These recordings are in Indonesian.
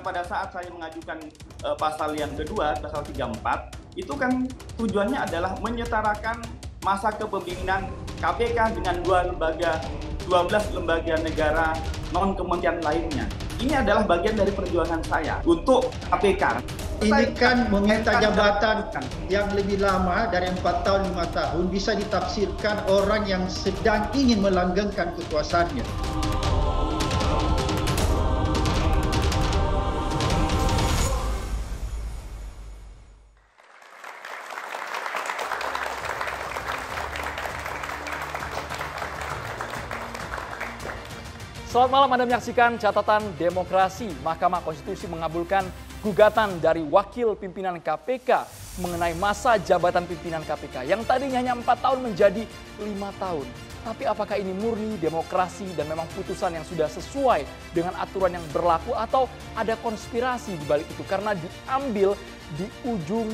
pada saat saya mengajukan pasal yang kedua, pasal 34, itu kan tujuannya adalah menyetarakan masa kepemimpinan KPK dengan 12 lembaga negara non-kementerian lainnya. Ini adalah bagian dari perjuangan saya untuk KPK. Ini kan meminta jabatan yang lebih lama dari 4 tahun 5 tahun bisa ditafsirkan orang yang sedang ingin melanggengkan kekuasaannya. Selamat malam, Anda menyaksikan Catatan Demokrasi. Mahkamah Konstitusi mengabulkan gugatan dari Wakil Pimpinan KPK mengenai masa jabatan pimpinan KPK yang tadinya hanya 4 tahun menjadi 5 tahun. Tapi apakah ini murni demokrasi dan memang putusan yang sudah sesuai dengan aturan yang berlaku atau ada konspirasi di balik itu karena diambil di ujung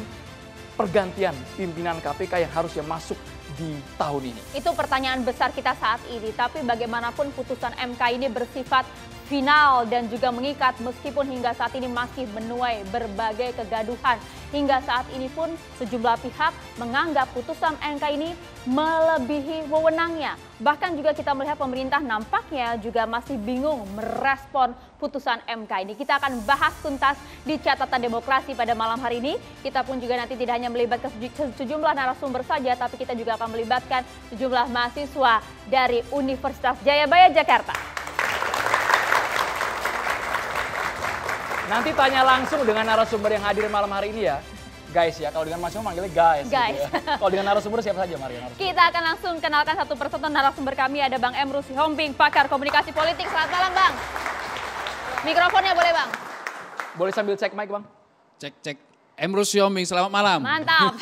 pergantian pimpinan KPK yang harusnya masuk di tahun ini? Itu pertanyaan besar kita saat ini, tapi bagaimanapun putusan MK ini bersifat final dan juga mengikat meskipun hingga saat ini masih menuai berbagai kegaduhan. Hingga saat ini pun sejumlah pihak menganggap putusan MK ini melebihi wewenangnya. Bahkan juga kita melihat pemerintah nampaknya juga masih bingung merespon putusan MK ini. Kita akan bahas tuntas di Catatan Demokrasi pada malam hari ini. Kita pun juga nanti tidak hanya melibatkan sejumlah narasumber saja, tapi kita juga akan melibatkan sejumlah mahasiswa dari Universitas Jayabaya Jakarta. Nanti tanya langsung dengan narasumber yang hadir malam hari ini ya. Guys ya, kalau dengan Mas Yoma manggilnya guys. Guys. Gitu ya. Kalau dengan narasumber siapa saja Maria? Kita akan langsung kenalkan satu persatu narasumber kami. Ada Bang Emrus Sihombing, pakar komunikasi politik. Selamat malam Bang. Mikrofonnya boleh Bang? Boleh sambil cek mic Bang? Cek. Emrus Sihombing, selamat malam. Mantap.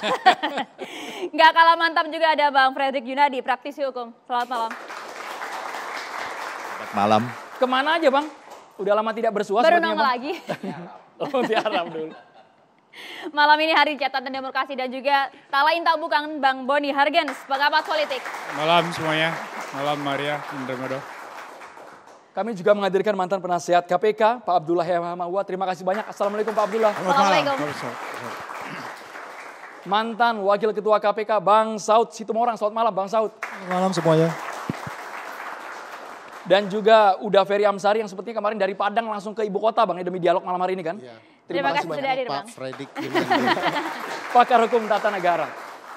Nggak kalah mantap juga ada Bang Fredrik Yunadi, praktisi hukum. Selamat malam. Selamat malam. Kemana aja Bang? Udah lama tidak bersuah. Baru nongol lagi. Oh, diharap dulu. Malam ini hari Catatan Demokrasi dan juga tak lain tak bukan Bang Boni Hargens, pengamat politik. Malam semuanya, malam Maria, Indra. Kami juga menghadirkan mantan penasihat KPK, Pak Abdullah Hemawa. Terima kasih banyak. Assalamualaikum Pak Abdullah. Assalamualaikum. Mantan Wakil Ketua KPK, Bang Saud Situmorang. Selamat malam Bang Saud. Selamat malam semuanya. Dan juga udah Ferry Amsari yang sepertinya kemarin dari Padang langsung ke ibu kota Bang, ya, demi dialog malam hari ini kan. Ya. Terima kasih sudah hadir Bang. Pak Fredrik Pakar Hukum Tata Negara.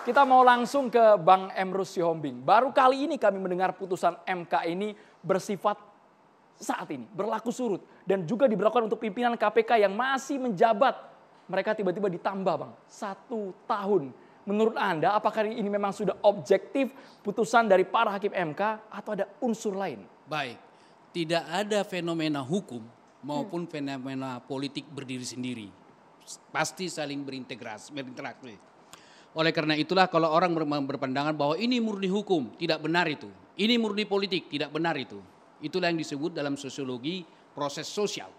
Kita mau langsung ke Bang Emrus Sihombing. Baru kali ini kami mendengar putusan MK ini bersifat saat ini, berlaku surut. Dan juga diberlakukan untuk pimpinan KPK yang masih menjabat. Mereka tiba-tiba ditambah Bang, 1 tahun. Menurut Anda apakah ini memang sudah objektif putusan dari para hakim MK atau ada unsur lain? Baik, tidak ada fenomena hukum maupun fenomena politik berdiri sendiri. Pasti saling berinteraksi. Oleh karena itulah kalau orang berpandangan bahwa ini murni hukum, tidak benar itu. Ini murni politik, tidak benar itu. Itulah yang disebut dalam sosiologi proses sosial.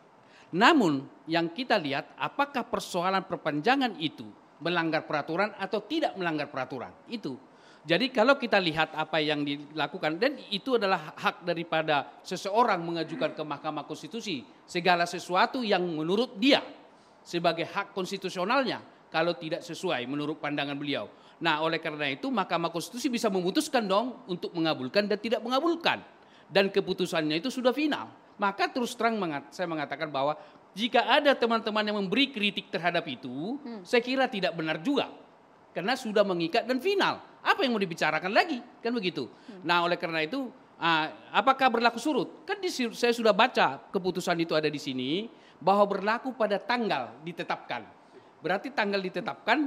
Namun yang kita lihat apakah persoalan perpanjangan itu melanggar peraturan atau tidak melanggar peraturan. Itu. Jadi kalau kita lihat apa yang dilakukan dan itu adalah hak daripada seseorang mengajukan ke Mahkamah Konstitusi segala sesuatu yang menurut dia sebagai hak konstitusionalnya kalau tidak sesuai menurut pandangan beliau. Nah, oleh karena itu Mahkamah Konstitusi bisa memutuskan dong untuk mengabulkan dan tidak mengabulkan. Dan keputusannya itu sudah final. Maka terus terang saya mengatakan bahwa jika ada teman-teman yang memberi kritik terhadap itu, saya kira tidak benar juga. Karena sudah mengikat dan final. Apa yang mau dibicarakan lagi? Kan begitu. Nah, oleh karena itu, apakah berlaku surut? Kan saya sudah baca keputusan itu ada di sini, bahwa berlaku pada tanggal ditetapkan. Berarti tanggal ditetapkan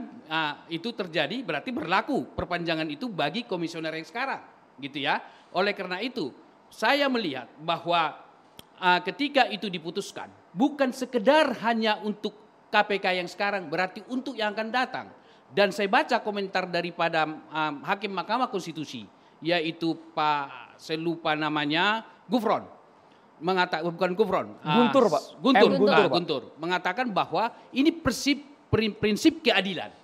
itu terjadi, berarti berlaku perpanjangan itu bagi komisioner yang sekarang. Gitu ya. Oleh karena itu, saya melihat bahwa ketika itu diputuskan, bukan sekedar hanya untuk KPK yang sekarang, berarti untuk yang akan datang. Dan saya baca komentar daripada Hakim Mahkamah Konstitusi, yaitu Pak, saya lupa namanya, Gufron. Bukan Gufron. Guntur Pak. Guntur. Mengatakan bahwa ini prinsip keadilan.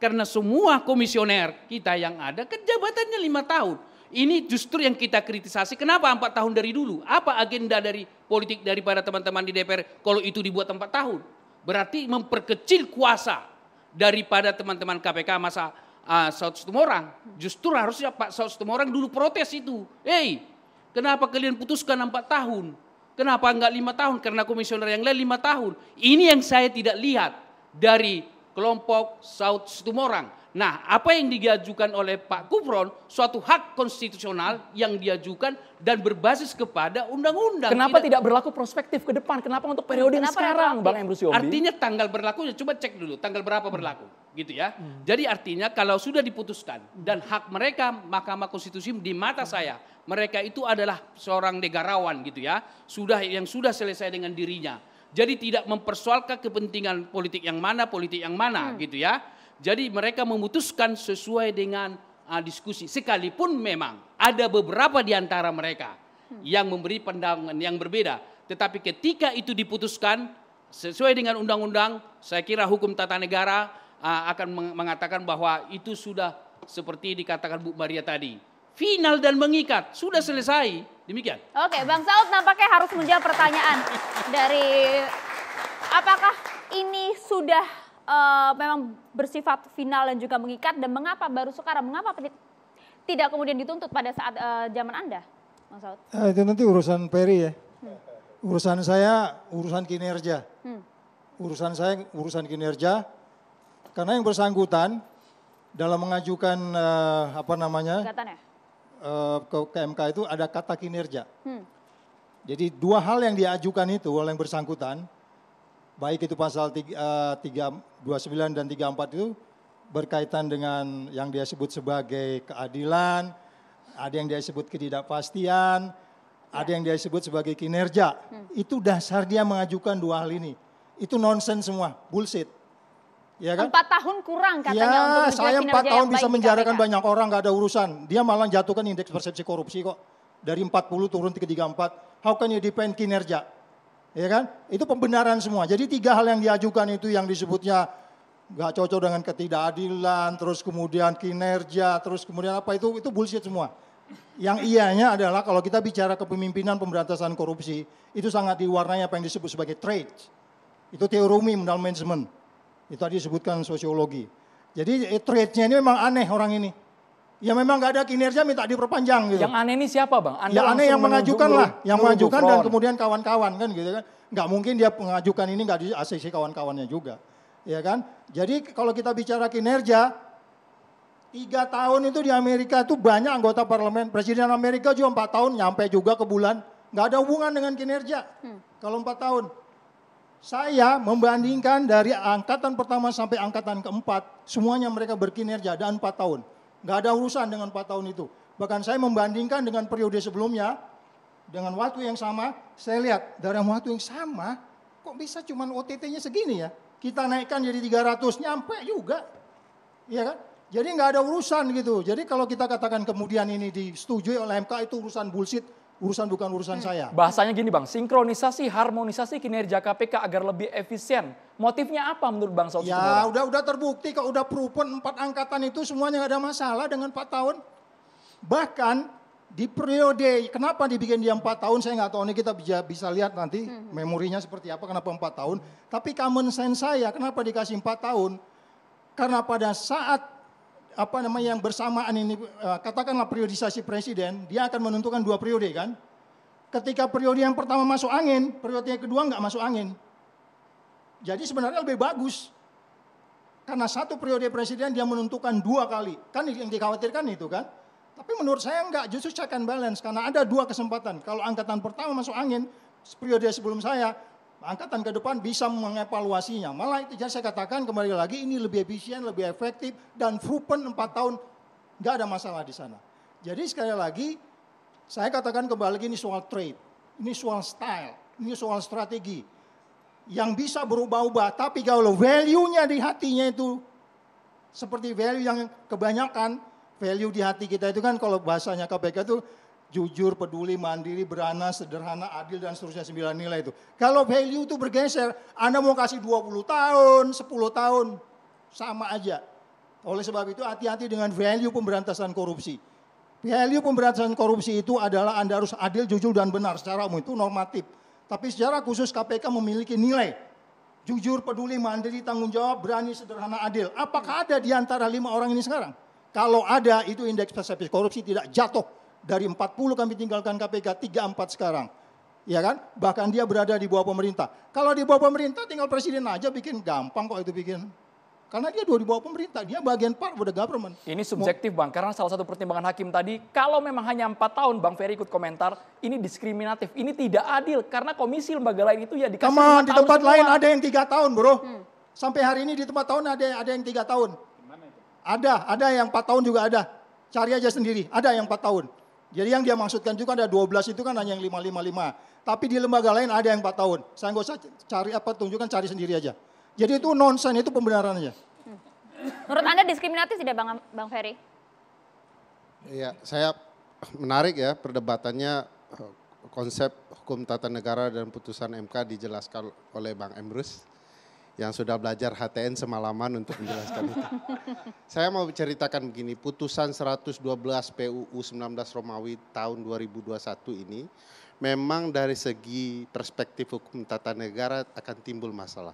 Karena semua komisioner kita yang ada, kan jabatannya 5 tahun. Ini justru yang kita kritisasi. Kenapa 4 tahun dari dulu? Apa agenda dari politik daripada teman-teman di DPR kalau itu dibuat 4 tahun. Berarti memperkecil kuasa daripada teman-teman KPK masa Saud Situmorang. Justru harusnya Pak Saud Situmorang dulu protes itu. Kenapa kalian putuskan 4 tahun? Kenapa enggak 5 tahun? Karena komisioner yang lain 5 tahun. Ini yang saya tidak lihat dari kelompok Saud Situmorang. Nah, apa yang diajukan oleh Pak Gufron suatu hak konstitusional yang diajukan dan berbasis kepada undang-undang. Kenapa tidak berlaku prospektif ke depan? Kenapa untuk periode yang sekarang, Bang Emrus Yombi? Artinya tanggal berlakunya, coba cek dulu tanggal berapa berlaku, gitu ya. Jadi artinya kalau sudah diputuskan dan hak mereka Mahkamah Konstitusi di mata saya, mereka itu adalah seorang negarawan gitu ya, yang sudah selesai dengan dirinya. Jadi tidak mempersoalkan kepentingan politik yang mana gitu ya. Jadi mereka memutuskan sesuai dengan diskusi. Sekalipun memang ada beberapa di antara mereka yang memberi pandangan yang berbeda. Tetapi ketika itu diputuskan sesuai dengan undang-undang, saya kira hukum tata negara akan mengatakan bahwa itu sudah seperti dikatakan Bu Maria tadi. Final dan mengikat, sudah selesai. Demikian. Oke, Bang Saud nampaknya harus menjawab pertanyaan dari apakah ini sudah memang bersifat final dan juga mengikat, dan mengapa baru sekarang, mengapa tidak kemudian dituntut pada saat zaman Anda, Bang Saud? Itu nanti urusan Peri ya. Urusan saya urusan kinerja. Urusan saya urusan kinerja, karena yang bersangkutan dalam mengajukan ke MK itu ada kata kinerja. Jadi 2 hal yang diajukan itu oleh yang bersangkutan, baik itu pasal 329 dan 34 itu berkaitan dengan yang dia sebut sebagai keadilan, ada yang dia sebut ketidakpastian, ada yang dia sebut sebagai kinerja. Itu dasar dia mengajukan 2 hal ini. Itu nonsens semua, bullshit. Ya kan? 4 tahun kurang katanya untuk menjaga saya 4 kinerja tahun yang bisa baik di menjarakan KPK. banyak orang, gak ada urusan. Dia malah jatuhkan indeks persepsi korupsi kok. Dari 40 turun ke 34. How can you defend kinerja? Ya kan? Itu pembenaran semua. Jadi 3 hal yang diajukan itu yang disebutnya gak cocok dengan ketidakadilan, terus kemudian kinerja, terus kemudian apa itu bullshit semua. Yang ianya adalah kalau kita bicara kepemimpinan pemberantasan korupsi, itu sangat diwarnai apa yang disebut sebagai traits. Itu teori dalam manajemen. Itu tadi disebutkan sosiologi. Jadi traitsnya ini memang aneh orang ini. Ya memang gak ada kinerja minta diperpanjang gitu. Yang aneh ini siapa, Bang? Anda yang aneh yang mengajukan lah, yang mengajukan dan Gufron. kemudian kawan-kawan kan gitu kan. Nggak mungkin dia mengajukan ini nggak di ACC kawan-kawannya juga. Ya kan? Jadi kalau kita bicara kinerja, 3 tahun itu di Amerika itu banyak anggota parlemen. Presiden Amerika juga 4 tahun nyampe juga ke bulan. Nggak ada hubungan dengan kinerja. Kalau 4 tahun. Saya membandingkan dari angkatan pertama sampai angkatan keempat, semuanya mereka berkinerja dan 4 tahun. Nggak ada urusan dengan 4 tahun itu. Bahkan saya membandingkan dengan periode sebelumnya, dengan waktu yang sama, saya lihat dalam waktu yang sama, kok bisa cuman OTT-nya segini ya? Kita naikkan jadi 300, nyampe juga. Iya kan? Jadi nggak ada urusan gitu. Jadi kalau kita katakan kemudian ini disetujui oleh MK itu urusan bullshit, urusan bukan urusan saya. Bahasanya gini, Bang, sinkronisasi, harmonisasi kinerja KPK agar lebih efisien. Motifnya apa menurut Bang Saud Ya Situmorang? udah terbukti kok, udah proven 4 angkatan itu semuanya nggak ada masalah dengan 4 tahun. Bahkan di periode, kenapa dibikin dia 4 tahun saya nggak tahu, ini kita bisa lihat nanti memorinya seperti apa, kenapa 4 tahun. Tapi common sense saya, kenapa dikasih 4 tahun? Karena pada saat yang bersamaan ini, katakanlah periodisasi presiden, dia akan menentukan 2 periode kan. Ketika periode yang pertama masuk angin, periode yang kedua nggak masuk angin. Jadi sebenarnya lebih bagus. Karena 1 periode presiden dia menentukan 2 kali. Kan yang dikhawatirkan itu kan. Tapi menurut saya enggak, justru check and balance. Karena ada 2 kesempatan. Kalau angkatan pertama masuk angin, periode sebelum saya, angkatan ke depan bisa mengevaluasinya. Malah itu saya katakan kembali lagi, ini lebih efisien, lebih efektif, dan proven 4 tahun, enggak ada masalah di sana. Jadi sekali lagi, saya katakan kembali lagi, ini soal trade, ini soal style, ini soal strategi. Yang bisa berubah-ubah, tapi kalau value-nya di hatinya itu, seperti value yang kebanyakan, value di hati kita itu kan kalau bahasanya KPK itu jujur, peduli, mandiri, beranas, sederhana, adil, dan seterusnya 9 nilai itu. Kalau value itu bergeser, Anda mau kasih 20 tahun, 10 tahun, sama aja. Oleh sebab itu hati-hati dengan value pemberantasan korupsi. Value pemberantasan korupsi itu adalah Anda harus adil, jujur, dan benar secara umum, itu normatif. Tapi secara khusus KPK memiliki nilai jujur, peduli, mandiri, tanggung jawab, berani, sederhana, adil. Apakah ada di antara 5 orang ini sekarang? Kalau ada, itu indeks persepsi korupsi tidak jatuh. Dari 40 kami tinggalkan KPK, 34 sekarang. Ya kan? Bahkan dia berada di bawah pemerintah. Kalau di bawah pemerintah tinggal presiden aja bikin, gampang kok itu bikin. Karena dia di bawah pemerintah, dia bagian part of the government. Ini subjektif Bang, karena salah satu pertimbangan hakim tadi, kalau memang hanya 4 tahun, Bang Ferry ikut komentar, ini diskriminatif, ini tidak adil, karena komisi lembaga lain itu ya dikasih 5 tahun di tempat semua. lain ada yang 3 tahun bro. Sampai hari ini di tempat tahun ada yang 3 tahun. Ada yang 4 tahun juga ada. Cari aja sendiri, ada yang 4 tahun. Jadi yang dia maksudkan juga ada 12 itu kan hanya yang 555. Tapi di lembaga lain ada yang 4 tahun. Saya nggak usah cari apa, tunjukkan, cari sendiri aja. Jadi itu nonsen, itu pembenaran aja. Menurut Anda diskriminatif tidak Bang Ferry? Iya, saya menarik ya perdebatannya, konsep hukum tata negara dan putusan MK dijelaskan oleh Bang Emrus yang sudah belajar HTN semalaman untuk menjelaskan itu. Saya mau ceritakan begini, putusan 112 PUU 19 Romawi tahun 2021 ini memang dari segi perspektif hukum tata negara akan timbul masalah.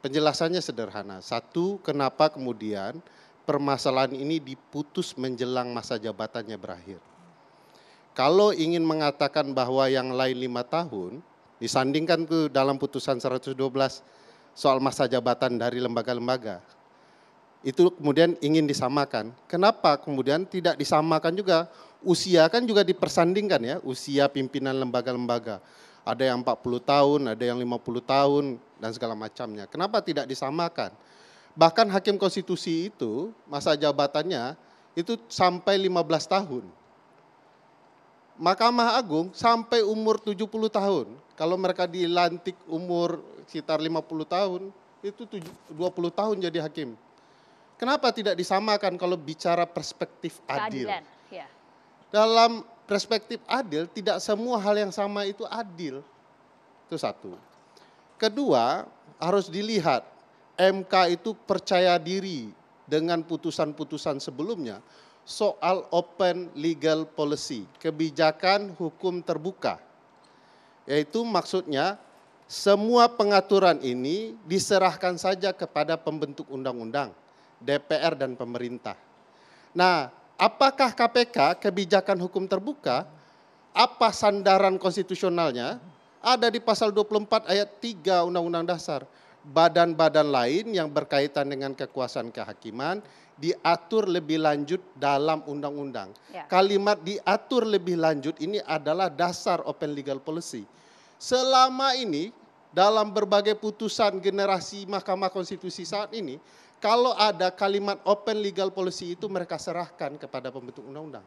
Penjelasannya sederhana. Satu, kenapa kemudian permasalahan ini diputus menjelang masa jabatannya berakhir. Kalau ingin mengatakan bahwa yang lain 5 tahun, disandingkan ke dalam putusan 112 soal masa jabatan dari lembaga-lembaga. Itu kemudian ingin disamakan. Kenapa kemudian tidak disamakan juga? Usia kan juga dipersandingkan ya, usia pimpinan lembaga-lembaga. Ada yang 40 tahun, ada yang 50 tahun, dan segala macamnya. Kenapa tidak disamakan? Bahkan Hakim Konstitusi itu, masa jabatannya itu sampai 15 tahun. Mahkamah Agung sampai umur 70 tahun. Kalau mereka dilantik umur sekitar 50 tahun, itu 20 tahun jadi hakim. Kenapa tidak disamakan kalau bicara perspektif adil? Keadilan, ya. Dalam perspektif adil, tidak semua hal yang sama itu adil. Itu satu. Kedua, harus dilihat MK itu percaya diri dengan putusan-putusan sebelumnya soal open legal policy, kebijakan hukum terbuka. Yaitu maksudnya semua pengaturan ini diserahkan saja kepada pembentuk undang-undang, DPR dan pemerintah. Nah, apakah KPK kebijakan hukum terbuka? Apa sandaran konstitusionalnya? Ada di pasal 24 ayat 3 Undang-Undang Dasar. Badan-badan lain yang berkaitan dengan kekuasaan kehakiman diatur lebih lanjut dalam undang-undang. Ya. Kalimat diatur lebih lanjut ini adalah dasar open legal policy. Selama ini dalam berbagai putusan generasi Mahkamah Konstitusi saat ini, kalau ada kalimat open legal policy itu mereka serahkan kepada pembentuk undang-undang.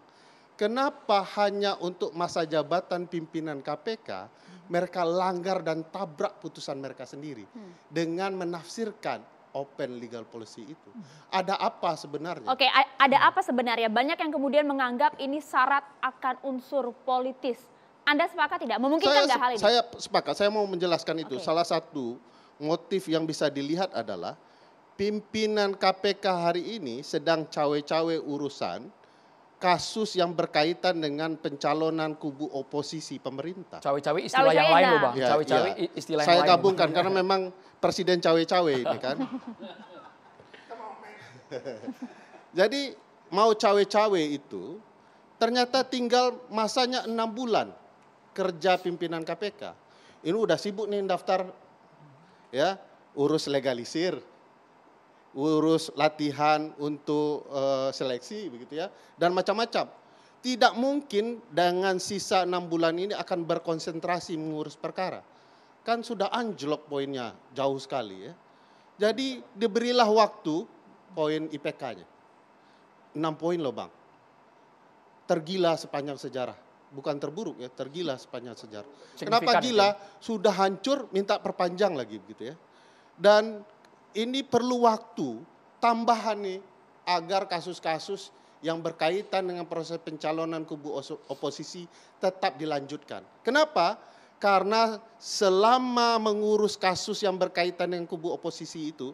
Kenapa hanya untuk masa jabatan pimpinan KPK mereka langgar dan tabrak putusan mereka sendiri dengan menafsirkan open legal policy itu? Ada apa sebenarnya? Oke, ada apa sebenarnya? Banyak yang kemudian menganggap ini syarat akan unsur politis. Anda sepakat tidak? Memungkinkan nggak hal ini? Saya sepakat, saya mau menjelaskan itu. Oke. Salah satu motif yang bisa dilihat adalah pimpinan KPK hari ini sedang cawe-cawe urusan kasus yang berkaitan dengan pencalonan kubu oposisi pemerintah. Cawe-cawe istilah yang lain loh Bang. Ya, Cawe-cawe ya. istilah yang Saya lain. gabungkan karena memang presiden cawe-cawe ini kan. Jadi mau cawe-cawe itu ternyata tinggal masanya 6 bulan kerja pimpinan KPK. Ini udah sibuk nih daftar ya, urus legalisir, urus latihan untuk seleksi begitu ya, dan macam-macam. Tidak mungkin dengan sisa 6 bulan ini akan berkonsentrasi mengurus perkara. Kan sudah anjlok poinnya jauh sekali ya. Jadi diberilah waktu poin IPK-nya. 6 poin loh Bang. Tergila sepanjang sejarah. Bukan terburuk ya, tergila sepanjang sejarah. Kenapa gila? Sudah hancur minta perpanjang lagi begitu ya. Dan ini perlu waktu tambahan nih agar kasus-kasus yang berkaitan dengan proses pencalonan kubu oposisi tetap dilanjutkan. Kenapa? Karena selama mengurus kasus yang berkaitan dengan kubu oposisi itu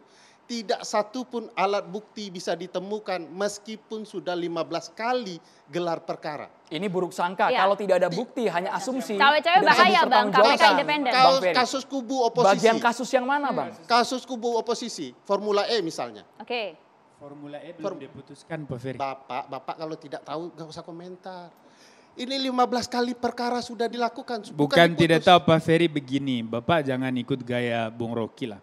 tidak satu pun alat bukti bisa ditemukan meskipun sudah 15 kali gelar perkara. Ini buruk sangka, Ya. kalau tidak ada bukti, hanya asumsi. Cawe-cawe tidak bisa bahaya, Bang. dipertanggungjawabkan. KPK independen. Bang Ferry. Kasus kubu oposisi. Bagian kasus yang mana, Bang? Kasus kubu oposisi, Formula E misalnya. Oke. Formula E belum diputuskan, Pak Ferry. Bapak kalau tidak tahu gak usah komentar. Ini 15 kali perkara sudah dilakukan. Bukan tidak diputus. tahu Pak Ferry begini, Bapak jangan ikut gaya Bung Rocky lah.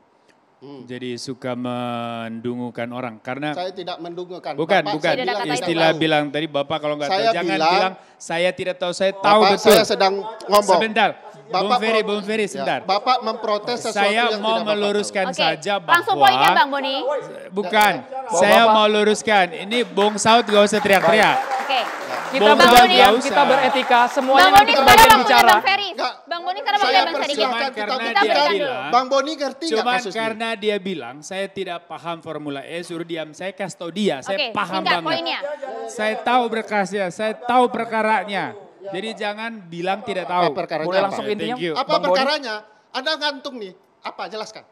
Jadi suka mendungukan orang karena Saya tidak mendungukan. bukan Bapak, bukan saya bilang tidak istilah tahu. bilang tadi Bapak kalau nggak tahu Saya jangan bilang- bilang saya tidak tahu, saya tahu Bapak, betul. saya sedang ngomong. Sebentar, Bung Ferry, pro- Bung Ferry, ya, sebentar. Bapak memprotes sesuatu Saya yang mau tidak Bapak meluruskan Oke. saja Langsung bahwa poinnya Bang Boni. bukan, saya mau luruskan. Ini Bung Saud gak usah teriak-teriak. Oke. Kita Bang berdiam, Boni, nggak kita usah. beretika, Bang semuanya Boni nanti sekarang kebagian waktunya bicara. Bang Ferry. Enggak. Bang Boni sekarang Saya waktunya Bang Ferry. persilahkan Cuman kita karena Kita dia berikan bilang, Bang Boni ngerti nggak cuman kasus ini? karena dia bilang saya tidak paham Formula E, suruh diam. Saya kasih tahu dia, saya Oke, paham singkat banget. poinnya. Saya tahu berkasnya, saya tahu perkaranya. Jadi jangan bilang tidak tahu. Apa perkaranya? Boleh apa? langsung Ya, intinya, thank you. Apa Bang Boni, perkaranya? Anda ngantung nih. Apa? Jelaskan.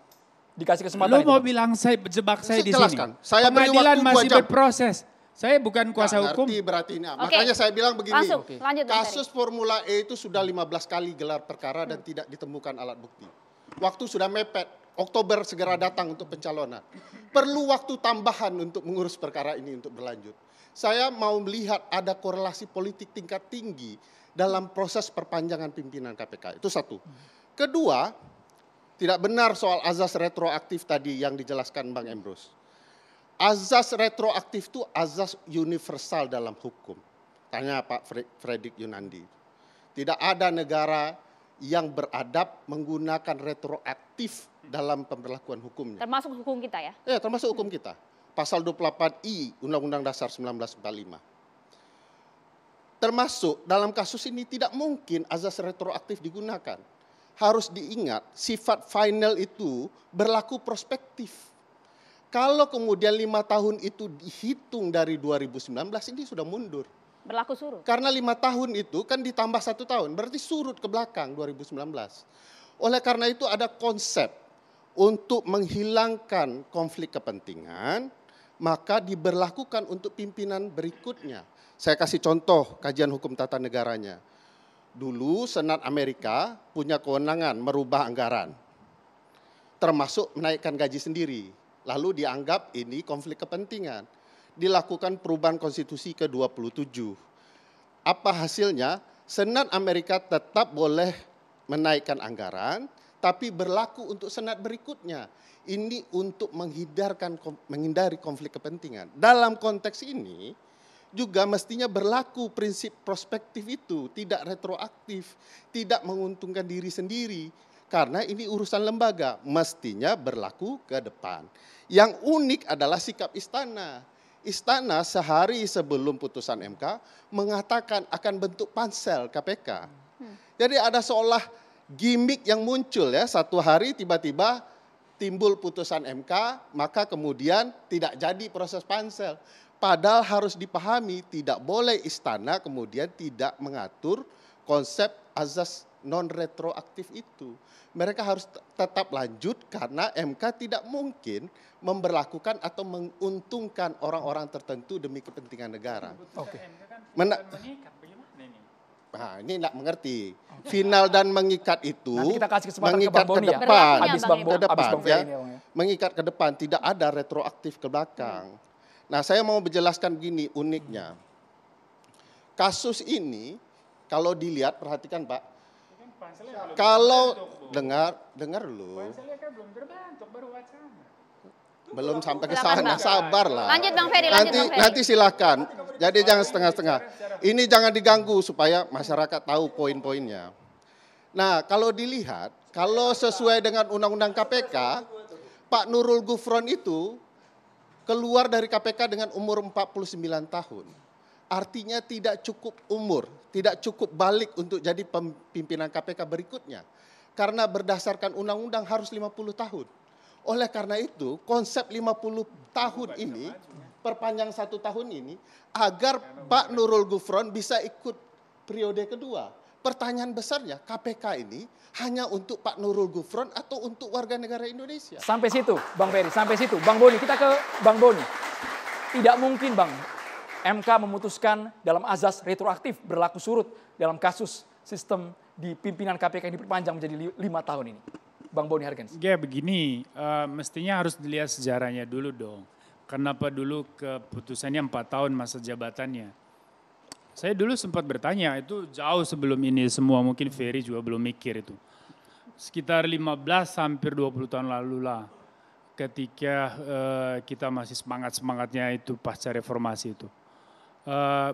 dikasih kesempatan Lu itu, mau Bang. bilang saya jebak saya di sini. Jelaskan. Saya beri Pengadilan waktu 2 masih jam. berproses. Saya bukan kuasa Nggak hukum. ngerti berarti ini. Oke. Makanya saya bilang begini. Langsung, lanjut Bang Ferry. Kasus Formula E itu sudah 15 kali gelar perkara dan tidak ditemukan alat bukti. Waktu sudah mepet. Oktober segera datang untuk pencalonan. Perlu waktu tambahan untuk mengurus perkara ini untuk berlanjut. Saya mau melihat ada korelasi politik tingkat tinggi dalam proses perpanjangan pimpinan KPK. Itu satu. Kedua, tidak benar soal azas retroaktif tadi yang dijelaskan Bang Emrus. Azas retroaktif itu azas universal dalam hukum. Tanya Pak Fredrik Yunandi. Tidak ada negara yang beradab menggunakan retroaktif dalam pemberlakuan hukumnya. Termasuk hukum kita ya. Ya, termasuk hukum kita. Pasal 28I Undang-Undang Dasar 1945. Termasuk dalam kasus ini tidak mungkin azas retroaktif digunakan. Harus diingat, sifat final itu berlaku prospektif. Kalau kemudian 5 tahun itu dihitung dari 2019, ini sudah mundur. Berlaku surut. Karena 5 tahun itu kan ditambah 1 tahun, berarti surut ke belakang 2019. Oleh karena itu ada konsep untuk menghilangkan konflik kepentingan, maka diberlakukan untuk pimpinan berikutnya. Saya kasih contoh kajian hukum tata negaranya. Dulu Senat Amerika punya kewenangan merubah anggaran, termasuk menaikkan gaji sendiri. Lalu dianggap ini konflik kepentingan. Dilakukan perubahan konstitusi ke-27. Apa hasilnya? Senat Amerika tetap boleh menaikkan anggaran, tapi berlaku untuk senat berikutnya. Ini untuk menghindari konflik kepentingan. Dalam konteks ini juga mestinya berlaku prinsip prospektif itu, tidak retroaktif, tidak menguntungkan diri sendiri. Karena ini urusan lembaga, mestinya berlaku ke depan. Yang unik adalah sikap istana. Istana sehari sebelum putusan MK mengatakan akan bentuk pansel KPK. Jadi ada seolah gimmick yang muncul ya, satu hari tiba-tiba timbul putusan MK, maka kemudian tidak jadi proses pansel. Padahal harus dipahami tidak boleh istana kemudian tidak mengatur konsep azas non-retroaktif itu. Mereka harus tetap lanjut karena MK tidak mungkin memberlakukan atau menguntungkan orang-orang tertentu demi kepentingan negara. Oke. Nah, ini tidak mengerti. Final dan mengikat itu Nanti kita kasih kesempatan ke mengikat Bang Boni ke ya. depan, Berlakunya, Habis Bang Bang Ibu. ke Habis depan Bang Ferry ya. ini, Bang, ya. Mengikat ke depan, tidak ada retroaktif ke belakang. Nah, saya mau menjelaskan begini uniknya. Kasus ini kalau dilihat, perhatikan Pak. Kalau dengar dulu. Belum sampai ke Silakan, sana, Bang. sabarlah. Lanjut Bang Ferry, lanjut Bang Ferry. Nanti silakan. Jadi jangan setengah-setengah. Ini jangan diganggu supaya masyarakat tahu poin-poinnya. Nah, kalau dilihat, kalau sesuai dengan Undang-Undang KPK, Pak Nurul Gufron itu keluar dari KPK dengan umur 49 tahun. Artinya tidak cukup umur, tidak cukup balik untuk jadi pimpinan KPK berikutnya. Karena berdasarkan undang-undang harus 50 tahun. Oleh karena itu, konsep 50 tahun ini, perpanjang 1 tahun ini, agar Pak Nurul Gufron bisa ikut periode kedua. pertanyaan besarnya KPK ini hanya untuk Pak Nurul Gufron atau untuk warga negara Indonesia? Sampai situ, Bang Ferry, sampai situ. Bang Boni, kita ke Bang Boni. Tidak mungkin, Bang, MK memutuskan dalam azas retroaktif berlaku surut dalam kasus sistem di pimpinan KPK yang diperpanjang menjadi 5 tahun ini. Bang Boni Hargens. Ya begini, mestinya harus dilihat sejarahnya dulu dong. Kenapa dulu keputusannya 4 tahun masa jabatannya? Saya dulu sempat bertanya, itu jauh sebelum ini semua, mungkin Ferry juga belum mikir itu. Sekitar 15 hampir 20 tahun lalu lah, ketika kita masih semangat-semangatnya itu pasca reformasi itu.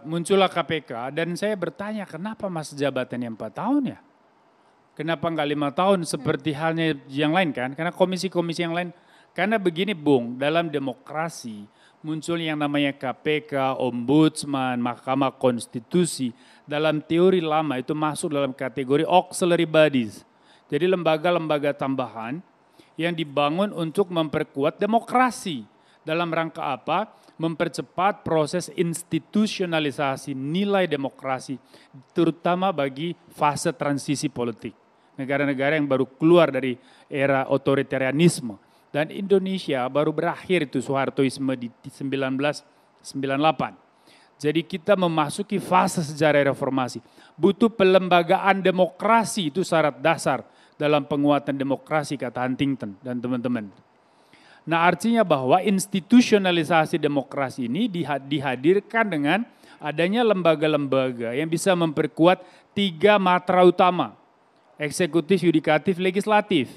Muncullah KPK dan saya bertanya kenapa masa jabatannya 4 tahun ya? Kenapa enggak 5 tahun seperti halnya yang lain kan? Karena komisi-komisi yang lain, karena begini Bung, dalam demokrasi muncul yang namanya KPK, Ombudsman, Mahkamah Konstitusi. Dalam teori lama itu masuk dalam kategori auxiliary bodies. Jadi lembaga-lembaga tambahan yang dibangun untuk memperkuat demokrasi. Dalam rangka apa? Mempercepat proses institusionalisasi nilai demokrasi, terutama bagi fase transisi politik. Negara-negara yang baru keluar dari era otoritarianisme. Dan Indonesia baru berakhir itu Soehartoisme di 1998. Jadi kita memasuki fase sejarah reformasi. Butuh pelembagaan demokrasi, itu syarat dasar dalam penguatan demokrasi kata Huntington dan teman-teman. Nah artinya bahwa institusionalisasi demokrasi ini dihadirkan dengan adanya lembaga-lembaga yang bisa memperkuat 3 matra utama. Eksekutif, yudikatif, legislatif.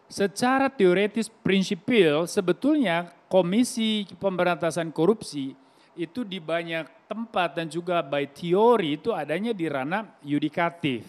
Secara teoretis prinsipil sebetulnya Komisi Pemberantasan Korupsi itu di banyak tempat dan juga by teori itu adanya di ranah yudikatif.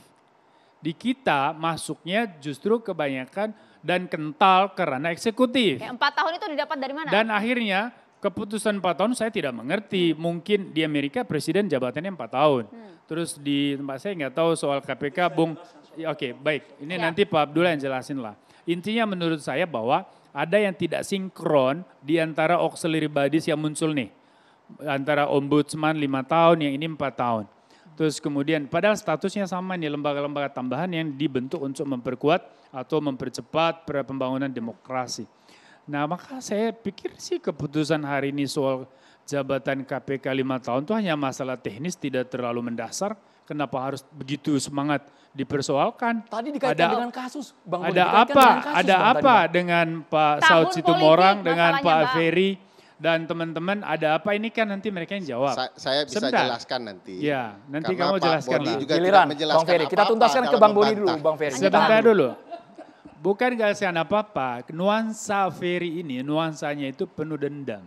Di kita masuknya justru kebanyakan dan kental ke ranah eksekutif. 4 tahun itu didapat dari mana? Dan akhirnya keputusan 4 tahun saya tidak mengerti. Mungkin di Amerika presiden jabatannya 4 tahun. Terus di tempat saya nggak tahu soal KPK, Bung. Oke, baik. Ini nanti Pak Abdullah yang jelasin lah. Intinya menurut saya bahwa ada yang tidak sinkron di antara auxiliary bodies yang muncul nih. Antara ombudsman 5 tahun, yang ini 4 tahun. Terus kemudian padahal statusnya sama nih lembaga-lembaga tambahan yang dibentuk untuk memperkuat atau mempercepat pembangunan demokrasi. Nah maka saya pikir sih keputusan hari ini soal jabatan KPK 5 tahun itu hanya masalah teknis, tidak terlalu mendasar. Kenapa harus begitu semangat dipersoalkan? Tadi dikaitkan dengan kasus, Bang Boni. Ada apa dengan Pak Saud Situmorang, dengan Pak Ferry dan teman-teman? Ada apa ini kan nanti mereka yang jawab. Saya bisa jelaskan nanti. Ya, nanti karena kamu jelaskan lah. Giliran, Bang Ferry. Kita tuntaskan ke Bang Boni dulu, Bang Ferry. Sebentar dulu. Bukan gak apa-apa, nuansa Ferry ini, nuansanya itu penuh dendam.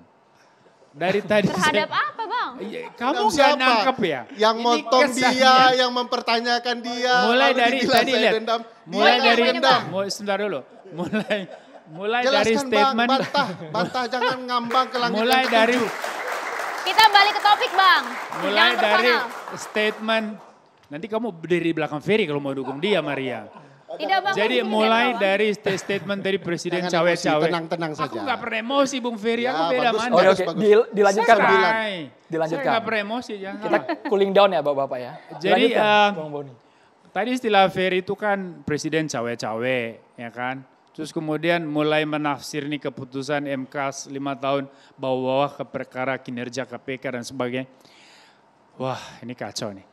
Dari tadi terhadap apa Bang? Kamu gak nangkep ya? Yang motong dia, yang mempertanyakan dia. Mulai dari tadi lihat. Sebentar dulu. Mulai dari statement. Bantah jangan ngambang ke langit. Mulai dari. Kita balik ke topik Bang. Mulai dari statement. Nanti kamu berdiri di belakang Ferry kalau mau dukung dia Maria. Tidak Bang. Jadi mulai dari statement dari Presiden cawe-cawe. Tenang saja. Aku gak pernah emosi Bung Ferry, aku beda mana. Oke, dilanjutkan. Saya gak pernah emosi. Kita cooling down ya Bapak-Bapak ya. Jadi tadi istilah Ferry itu kan Presiden cawe-cawe ya kan. Terus kemudian mulai menafsir nih keputusan MK 5 tahun bawa-bawa ke perkara kinerja KPK dan sebagainya. Wah ini kacau nih.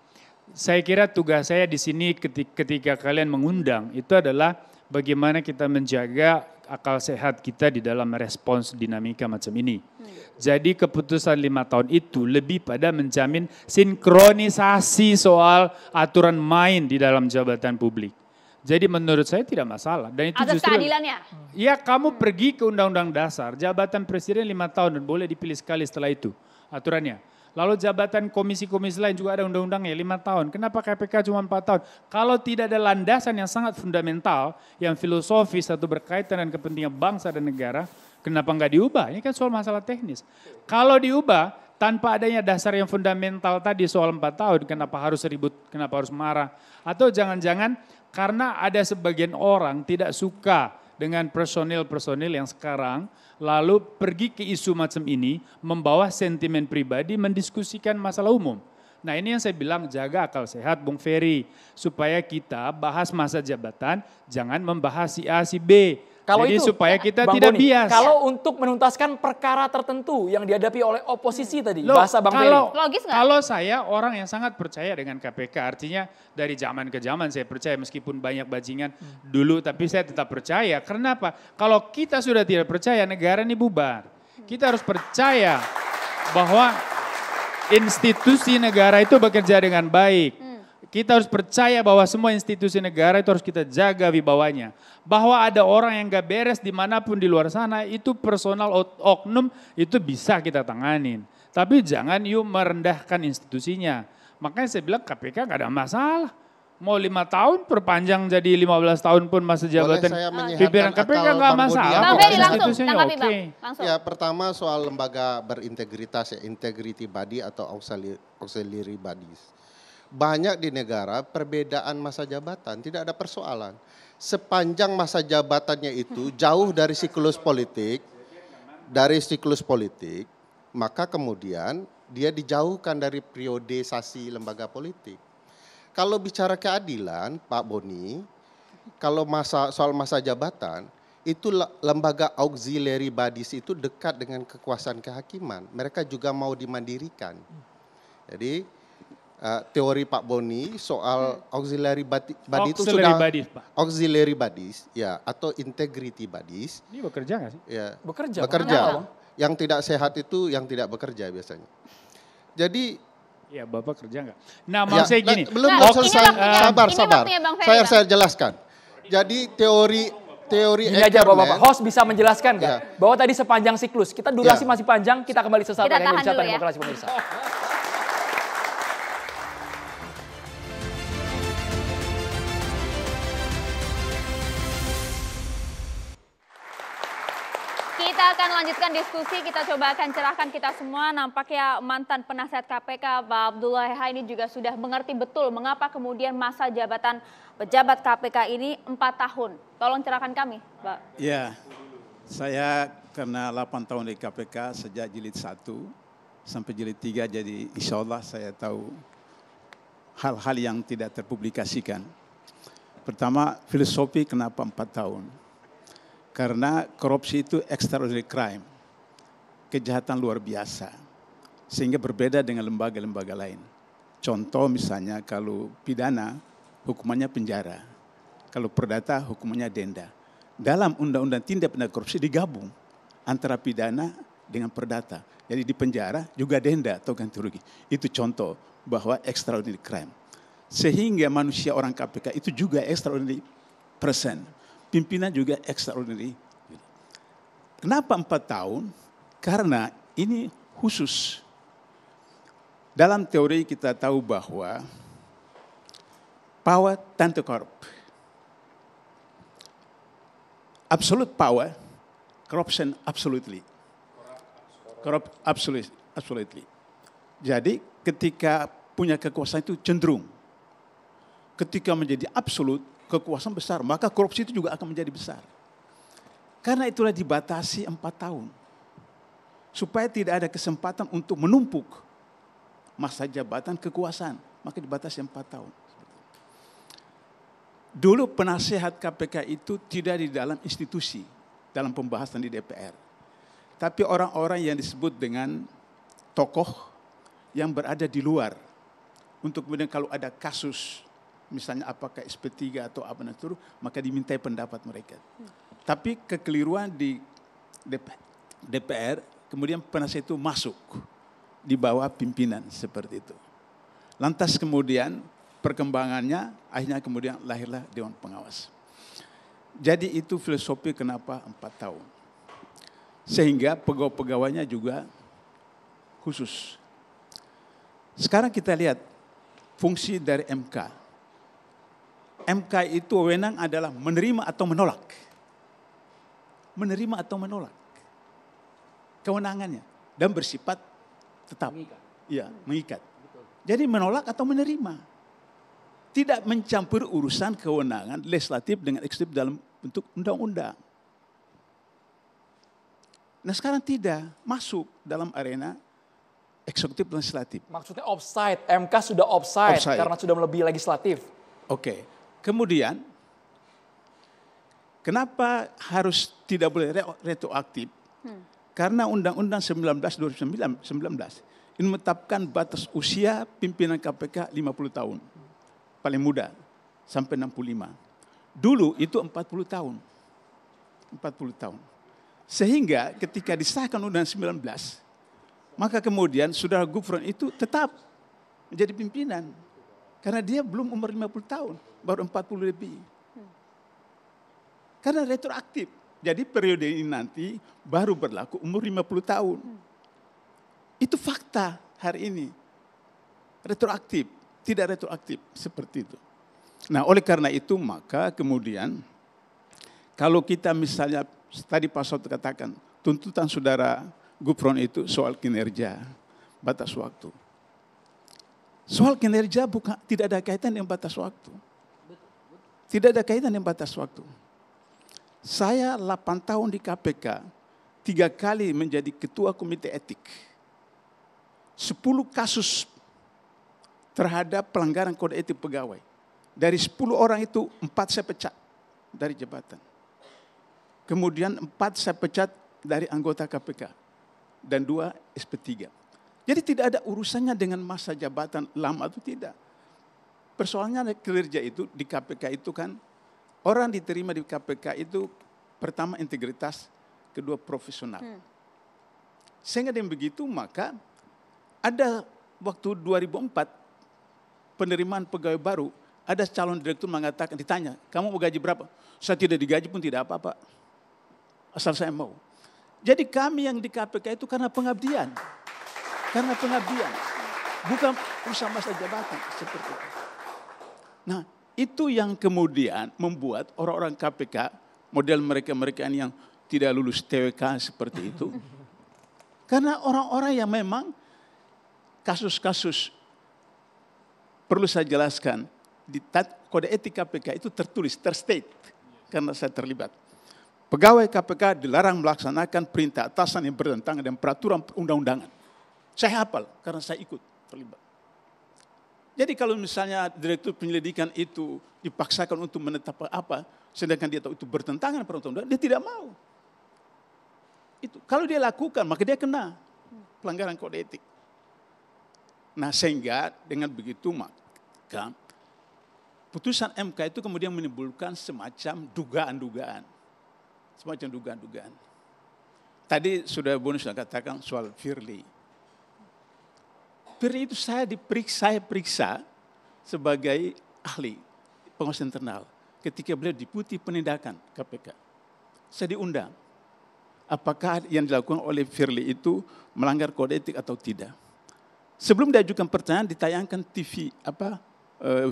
Saya kira tugas saya di sini ketika kalian mengundang itu adalah bagaimana kita menjaga akal sehat kita di dalam respons dinamika macam ini. Jadi keputusan 5 tahun itu lebih pada menjamin sinkronisasi soal aturan main di dalam jabatan publik. Jadi menurut saya tidak masalah. Dan itu asas justru keadilannya. Ya kamu pergi ke Undang-Undang Dasar, jabatan presiden 5 tahun dan boleh dipilih sekali setelah itu aturannya. Lalu jabatan komisi-komisi lain juga ada undang-undangnya 5 tahun. Kenapa KPK cuma 4 tahun? Kalau tidak ada landasan yang sangat fundamental, yang filosofis atau berkaitan dengan kepentingan bangsa dan negara, kenapa enggak diubah? Ini kan soal masalah teknis. Kalau diubah, tanpa adanya dasar yang fundamental tadi soal 4 tahun, kenapa harus ribut, kenapa harus marah? Atau jangan-jangan karena ada sebagian orang tidak suka dengan personil-personil yang sekarang lalu pergi ke isu macam ini, membawa sentimen pribadi, mendiskusikan masalah umum. Nah ini yang saya bilang jaga akal sehat Bung Ferry. Supaya kita bahas masa jabatan jangan membahas si A, si B. Kalau Jadi itu, supaya kita Bang tidak Boni, bias. kalau untuk menuntaskan perkara tertentu yang dihadapi oleh oposisi tadi, Loh, bahasa Bang Ferry. Logis nggak? Kalau saya orang yang sangat percaya dengan KPK, artinya dari zaman ke zaman saya percaya meskipun banyak bajingan dulu, tapi saya tetap percaya. Kenapa? Kalau kita sudah tidak percaya, negara ini bubar. Kita harus percaya bahwa institusi negara itu bekerja dengan baik. Kita harus percaya bahwa semua institusi negara itu harus kita jaga wibawanya. Bahwa ada orang yang gak beres dimanapun di luar sana, itu personal oknum itu bisa kita tanganin. Tapi jangan yuk merendahkan institusinya. Makanya saya bilang KPK gak ada masalah. Mau 5 tahun perpanjang jadi 15 tahun pun masa jabatan pimpinan KPK gak masalah. Bang Ferry langsung, Institusinya tanggapi oke. Bang. Langsung. Ya, pertama soal lembaga berintegritas ya, integrity body atau auxiliary bodies. Banyak di negara perbedaan masa jabatan, tidak ada persoalan. Sepanjang masa jabatannya itu jauh dari siklus politik, maka kemudian dia dijauhkan dari periodisasi lembaga politik. Kalau bicara keadilan, Pak Boni, kalau soal masa jabatan, itu lembaga auxiliary bodies itu dekat dengan kekuasaan kehakiman. Mereka juga mau dimandirikan. Jadi teori Pak Boni soal auxiliary body itu sudah auxiliary bodies ya atau integrity bodies. Ini bekerja nggak sih? Ya, Bekerja. Yang tidak sehat itu yang tidak bekerja biasanya. Jadi ya Bapak kerja nggak? Nah mau saya gini. Belum selesai, sabar. Saya jelaskan. Jadi teori ini aja Bapak, host bisa menjelaskan nggak? Bahwa tadi sepanjang siklus, kita durasi masih panjang, kita kembali sesaat lagi di Carta Demokrasi pemirsa. Kita akan lanjutkan diskusi, kita coba akan cerahkan kita semua. Nampaknya mantan penasihat KPK Pak Abdullah Heha ini juga sudah mengerti betul mengapa kemudian masa jabatan pejabat KPK ini 4 tahun. Tolong cerahkan kami, Pak. Ya, saya karena 8 tahun di KPK sejak jilid 1 sampai jilid 3, jadi insya Allah saya tahu hal-hal yang tidak terpublikasikan. Pertama, filosofi kenapa 4 tahun. Karena korupsi itu extraordinary crime, kejahatan luar biasa, sehingga berbeda dengan lembaga-lembaga lain. Contoh misalnya kalau pidana, hukumannya penjara. Kalau perdata, hukumannya denda. Dalam Undang-Undang Tindak Pidana Korupsi digabung antara pidana dengan perdata. Jadi di penjara juga denda atau ganti rugi. Itu contoh bahwa extraordinary crime. Sehingga manusia orang KPK itu juga extraordinary person. Pimpinan juga extraordinary. Kenapa 4 tahun? Karena ini khusus. Dalam teori kita tahu bahwa power tend to corrupt. Absolute power, corruption absolutely. Corrupt absolutely. Jadi ketika punya kekuasaan itu cenderung. Ketika menjadi absolut, kekuasaan besar, maka korupsi itu juga akan menjadi besar. Karena itulah dibatasi 4 tahun. Supaya tidak ada kesempatan untuk menumpuk masa jabatan kekuasaan. Maka dibatasi 4 tahun. Dulu penasehat KPK itu tidak di dalam institusi, dalam pembahasan di DPR. Tapi orang-orang yang disebut dengan tokoh yang berada di luar. Untuk kemudian kalau ada kasus, misalnya apakah SP3 atau apa nanti, maka dimintai pendapat mereka. Tapi kekeliruan di DPR, kemudian penasihat itu masuk di bawah pimpinan seperti itu. Lantas kemudian perkembangannya, akhirnya kemudian lahirlah Dewan Pengawas. Jadi itu filosofi kenapa 4 tahun. Sehingga pegawai-pegawainya juga khusus. Sekarang kita lihat fungsi dari MK. MK itu wewenang adalah menerima atau menolak. Menerima atau menolak. Kewenangannya. Dan bersifat tetap. Iya, mengikat. Jadi menolak atau menerima. Tidak mencampur urusan kewenangan legislatif dengan eksekutif dalam bentuk undang-undang. Nah sekarang tidak masuk dalam arena eksekutif dan legislatif. Maksudnya offside, MK sudah offside. Karena sudah melebihi legislatif. Oke. Kemudian, kenapa harus tidak boleh retroaktif? Karena Undang-Undang 19 ini menetapkan batas usia pimpinan KPK 50 tahun. Paling muda, sampai 65. Dulu itu 40 tahun. 40 tahun. Sehingga ketika disahkan Undang-Undang 19, maka kemudian saudara Gufron itu tetap menjadi pimpinan. Karena dia belum umur 50 tahun, baru 40 lebih. Karena retroaktif. Jadi periode ini nanti baru berlaku umur 50 tahun. Itu fakta hari ini. Retroaktif, tidak retroaktif seperti itu. Nah, oleh karena itu maka kemudian kalau kita misalnya tadi Pak Saud katakan tuntutan saudara Gufron itu soal kinerja, batas waktu. Soal kinerja tidak ada kaitan dengan batas waktu. Tidak ada kaitan dengan batas waktu. Saya 8 tahun di KPK, 3 kali menjadi ketua komite etik. 10 kasus terhadap pelanggaran kode etik pegawai. Dari 10 orang itu 4 saya pecat dari jabatan. Kemudian 4 saya pecat dari anggota KPK. Dan 2 SP3. Jadi tidak ada urusannya dengan masa jabatan lama atau tidak. Persoalannya kinerja itu di KPK itu kan, orang diterima di KPK itu pertama integritas, kedua profesional. Sehingga dengan begitu maka ada waktu 2004 penerimaan pegawai baru, ada calon direktur mengatakan, ditanya, kamu mau gaji berapa? Saya tidak digaji pun tidak apa-apa, asal saya mau. Jadi kami yang di KPK itu karena pengabdian. Karena pengabdian. Bukan usaha masa jabatan seperti itu. Nah, itu yang kemudian membuat orang-orang KPK, model mereka-mereka yang tidak lulus TWK seperti itu. Karena orang-orang yang memang kasus-kasus, perlu saya jelaskan, di kode etik KPK itu tertulis, terstate, karena saya terlibat. Pegawai KPK dilarang melaksanakan perintah atasan yang bertentangan dengan peraturan undang-undangan. Saya hafal karena saya ikut terlibat. Jadi kalau misalnya direktur penyelidikan itu dipaksakan untuk menetapkan apa, sedangkan dia tahu itu bertentangan dengan peraturan undang-undangan, dia tidak mau. Itu kalau dia lakukan maka dia kena pelanggaran kode etik. Nah, sehingga dengan begitu maka putusan MK itu kemudian menimbulkan semacam dugaan-dugaan. Semacam dugaan-dugaan. Tadi sudah Bonus sudah katakan soal Firly. Firly itu saya periksa sebagai ahli pengawas internal ketika beliau deputi penindakan KPK. Saya diundang. Apakah yang dilakukan oleh Firly itu melanggar kode etik atau tidak? Sebelum diajukan pertanyaan ditayangkan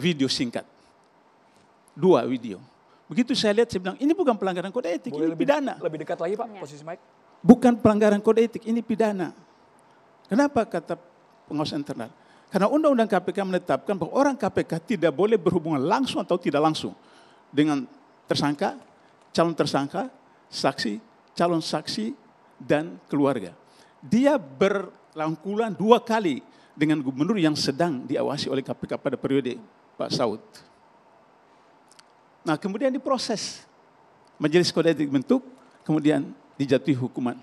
video singkat. 2 video. Begitu saya lihat, saya bilang, ini bukan pelanggaran kode etik, ini pidana. Lebih dekat lagi Pak, posisi mic. Bukan pelanggaran kode etik, ini pidana. Kenapa kata pengawas internal? Karena Undang-Undang KPK menetapkan bahwa orang KPK tidak boleh berhubungan langsung atau tidak langsung dengan tersangka, calon tersangka, saksi, calon saksi, dan keluarga. Dia berlangkulan 2 kali dengan gubernur yang sedang diawasi oleh KPK pada periode Pak Saud. Nah, kemudian diproses. Majelis Kode Etik bentuk, kemudian dijatuhi hukuman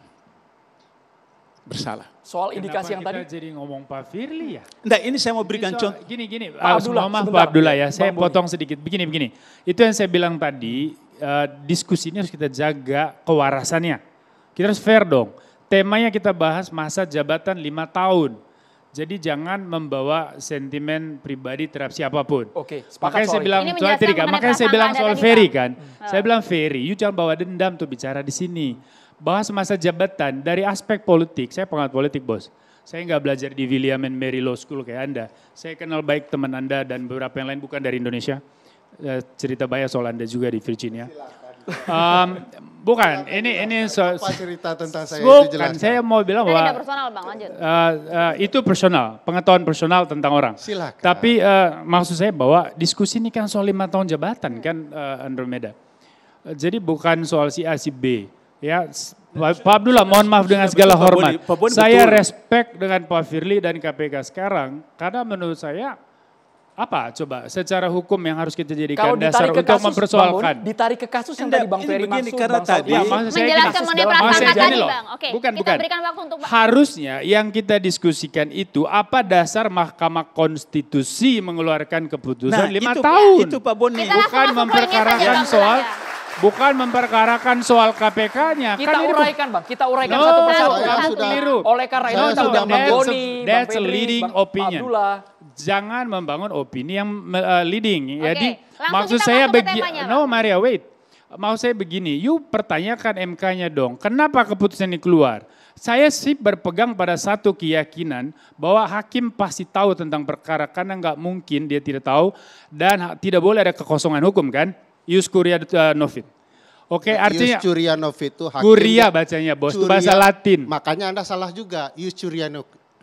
bersalah. Soal indikasi yang tadi. Kita jadi ngomong Pak Firly ya? Enggak, ini saya mau berikan contoh. Gini, Pak Abdullah ya, saya potong sedikit. Begini. Itu yang saya bilang tadi, diskusi ini harus kita jaga kewarasannya. Kita harus fair dong. Temanya kita bahas masa jabatan 5 tahun. Jadi jangan membawa sentimen pribadi terhadap siapapun. Oke, makanya saya bilang soal Ferry kan. Saya bilang Ferry, you jangan bawa dendam tuh bicara di sini. Bahas masa jabatan dari aspek politik. Saya pengamat politik, Bos. Saya nggak belajar di William and Mary Law School kayak Anda. Saya kenal baik teman Anda dan beberapa yang lain bukan dari Indonesia. Cerita banyak soal Anda juga di Virginia. Bukan, ini cerita tentang saya bukan, itu jelaskan. saya mau bilang bahwa tidak personal Bang, lanjut. Itu personal, pengetahuan personal tentang orang. Silakan. Tapi maksud saya bahwa diskusi ini kan soal 5 tahun jabatan kan Andromeda. Jadi bukan soal si A si B. Ya, Pak Abdullah, mohon maaf dengan segala hormat. Pak Boni Saya betul. respect dengan Pak Firly dan KPK sekarang, karena menurut saya, apa coba secara hukum yang harus kita jadikan Kalau dasar ditarik ke untuk kasus, mempersoalkan. Bang Boni, ditarik ke kasus yang Enggak, tadi Bang ini Ferry begini, maksud, karena Bang tadi- Saudi. Ya, maksud saya Menjelaskan gini. mengenai Maksud prasangka saya tadi gini loh. Bang. Oke, Bukan, kita bukan. berikan waktu untuk Pak. Harusnya yang kita diskusikan itu apa dasar Mahkamah Konstitusi mengeluarkan keputusan 5 tahun. Itu Pak Boni. Kita langsung Bukan masuk poinnya saja, memperkarakan Bang soal Dullah, bukan memperkarakan soal KPK-nya. Kita Kan ini uraikan Bang, kita uraikan No, satu persatu. saya kan? sudah- keliru. Oleh karena itu Saya kita sudah udah Bang membangun- Boni, Bang That's a Febri, leading Bang opinion. Abdullah. Jangan membangun opini yang leading. Oke, Jadi langsung maksud kita saya masuk ke temanya, Bang. no Maria wait. Mau saya begini, you pertanyakan MK-nya dong. Kenapa keputusan ini keluar? Saya sih berpegang pada satu keyakinan bahwa hakim pasti tahu tentang perkara karena nggak mungkin dia tidak tahu dan tidak boleh ada kekosongan hukum kan? Ius curia novit. Oke, artinya Ius curia novit itu hakim. curia bacanya bos, itu bahasa Latin. Makanya Anda salah juga. Ius curia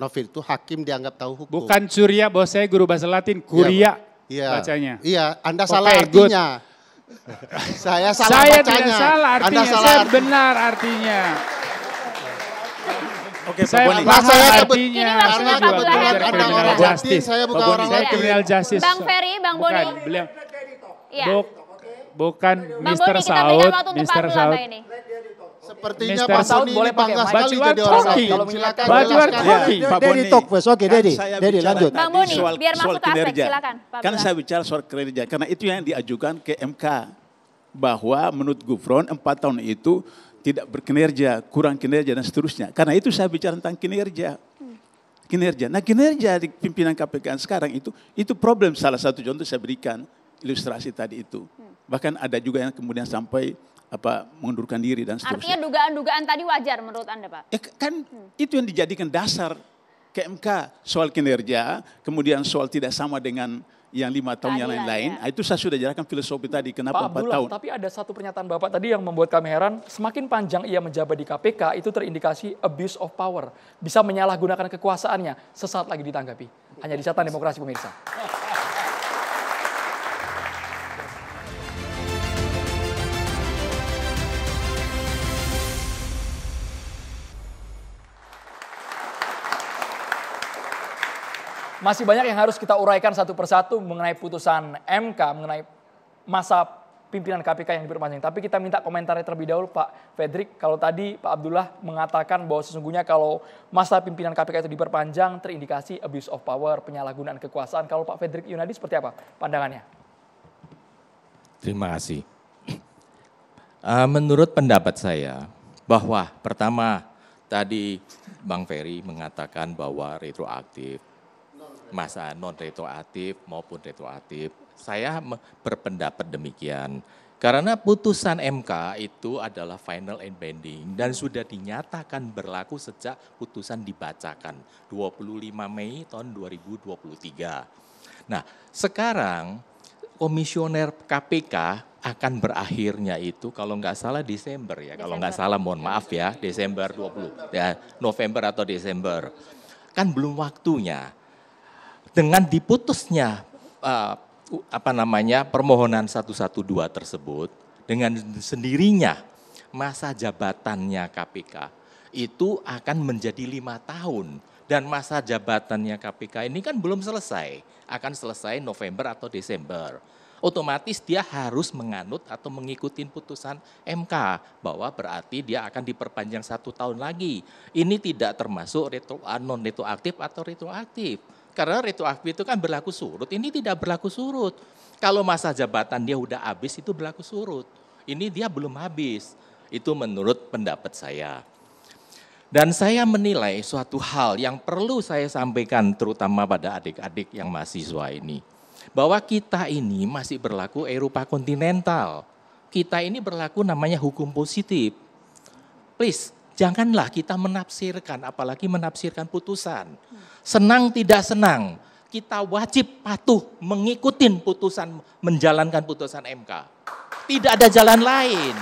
novit itu hakim dianggap tahu hukum. Bukan curia, bos saya guru bahasa Latin, kuria Iya. bacanya. Iya, Anda Oke, salah good. artinya. Saya salah Saya bacanya. tidak salah Anda artinya, salah saya artinya. benar artinya. Oke, Pak Saya Boni. paham saya sebut- artinya. Ini Saya waktunya juga Pak Abdullah belajar Habib. criminal Orang Justice. Jatim, saya bukan Pak Boni. orang Saya Latin. criminal justice. Bang Ferry, Bang Bukan, Boni. beliau Iya. bukan Bang Mr. Boni, kita berikan Saud, waktu untuk Pak Mr. Abdullah Saud. Bang ini. Sepertinya Mr. Pak Saud Boni boleh ini bangga pakai mic. sekali But you are jadi orang talking. Latin. Kalau Silakan But you are jelaskan. talking. Ya, Pak Dedi Boni. talk first. Oke, Dedi. saya Dedi, bicara lanjut. tadi Bang Boni, soal- biar soal masuk ke aspek, kinerja. silakan, Pak Kan Abdullah. saya bicara soal kinerja, karena itu yang diajukan ke MK. Bahwa menurut Gufron 4 tahun itu tidak berkinerja, kurang kinerja dan seterusnya. Karena itu saya bicara tentang kinerja. Kinerja. Nah, kinerja di pimpinan KPK sekarang itu problem. Salah satu contoh saya berikan ilustrasi tadi itu. Bahkan ada juga yang kemudian sampai mengundurkan diri dan seterusnya. Artinya dugaan-dugaan tadi wajar menurut Anda, Pak? Ya kan itu yang dijadikan dasar ke MK soal kinerja, kemudian soal tidak sama dengan yang 5 tahun yang Keadilan, lain-lain. ya. Itu saya sudah jelaskan filosofi tadi kenapa Pak 4 Abdullah, tahun. tapi ada satu pernyataan Bapak tadi yang membuat kami heran, semakin panjang ia menjabat di KPK, itu terindikasi abuse of power. Bisa menyalahgunakan kekuasaannya, sesaat lagi ditanggapi. Hanya di Catatan Demokrasi pemirsa. Masih banyak yang harus kita uraikan satu persatu mengenai putusan MK, mengenai masa pimpinan KPK yang diperpanjang. Tapi kita minta komentarnya terlebih dahulu Pak Fredrik. Kalau tadi Pak Abdullah mengatakan bahwa sesungguhnya kalau masa pimpinan KPK itu diperpanjang terindikasi abuse of power, penyalahgunaan kekuasaan. Kalau Pak Fredrik Yunadi seperti apa pandangannya? Terima kasih. Menurut pendapat saya bahwa pertama tadi Bang Ferry mengatakan bahwa retroaktif, masa non retroaktif maupun retroaktif. Saya berpendapat demikian. Karena putusan MK itu adalah final and binding dan sudah dinyatakan berlaku sejak putusan dibacakan 25 Mei tahun 2023. Nah, sekarang komisioner KPK akan berakhirnya itu kalau nggak salah Desember ya. Kalau nggak salah mohon maaf ya, Desember 20 ya, November atau Desember. Kan belum waktunya. Dengan diputusnya permohonan 112 tersebut, dengan sendirinya masa jabatannya KPK itu akan menjadi 5 tahun. Dan masa jabatannya KPK ini kan belum selesai, akan selesai November atau Desember. Otomatis dia harus menganut atau mengikuti putusan MK bahwa berarti dia akan diperpanjang 1 tahun lagi. Ini tidak termasuk non retroaktif atau retroaktif. Karena retroaktif itu kan berlaku surut, ini tidak berlaku surut. Kalau masa jabatan dia udah habis itu berlaku surut. Ini dia belum habis. Itu menurut pendapat saya. Dan saya menilai suatu hal yang perlu saya sampaikan terutama pada adik-adik yang mahasiswa ini. Bahwa kita ini masih berlaku Eropa kontinental. Kita ini berlaku namanya hukum positif. Please, janganlah kita menafsirkan, apalagi menafsirkan putusan. Senang tidak senang, kita wajib patuh mengikuti putusan, menjalankan putusan MK. Tidak ada jalan lain.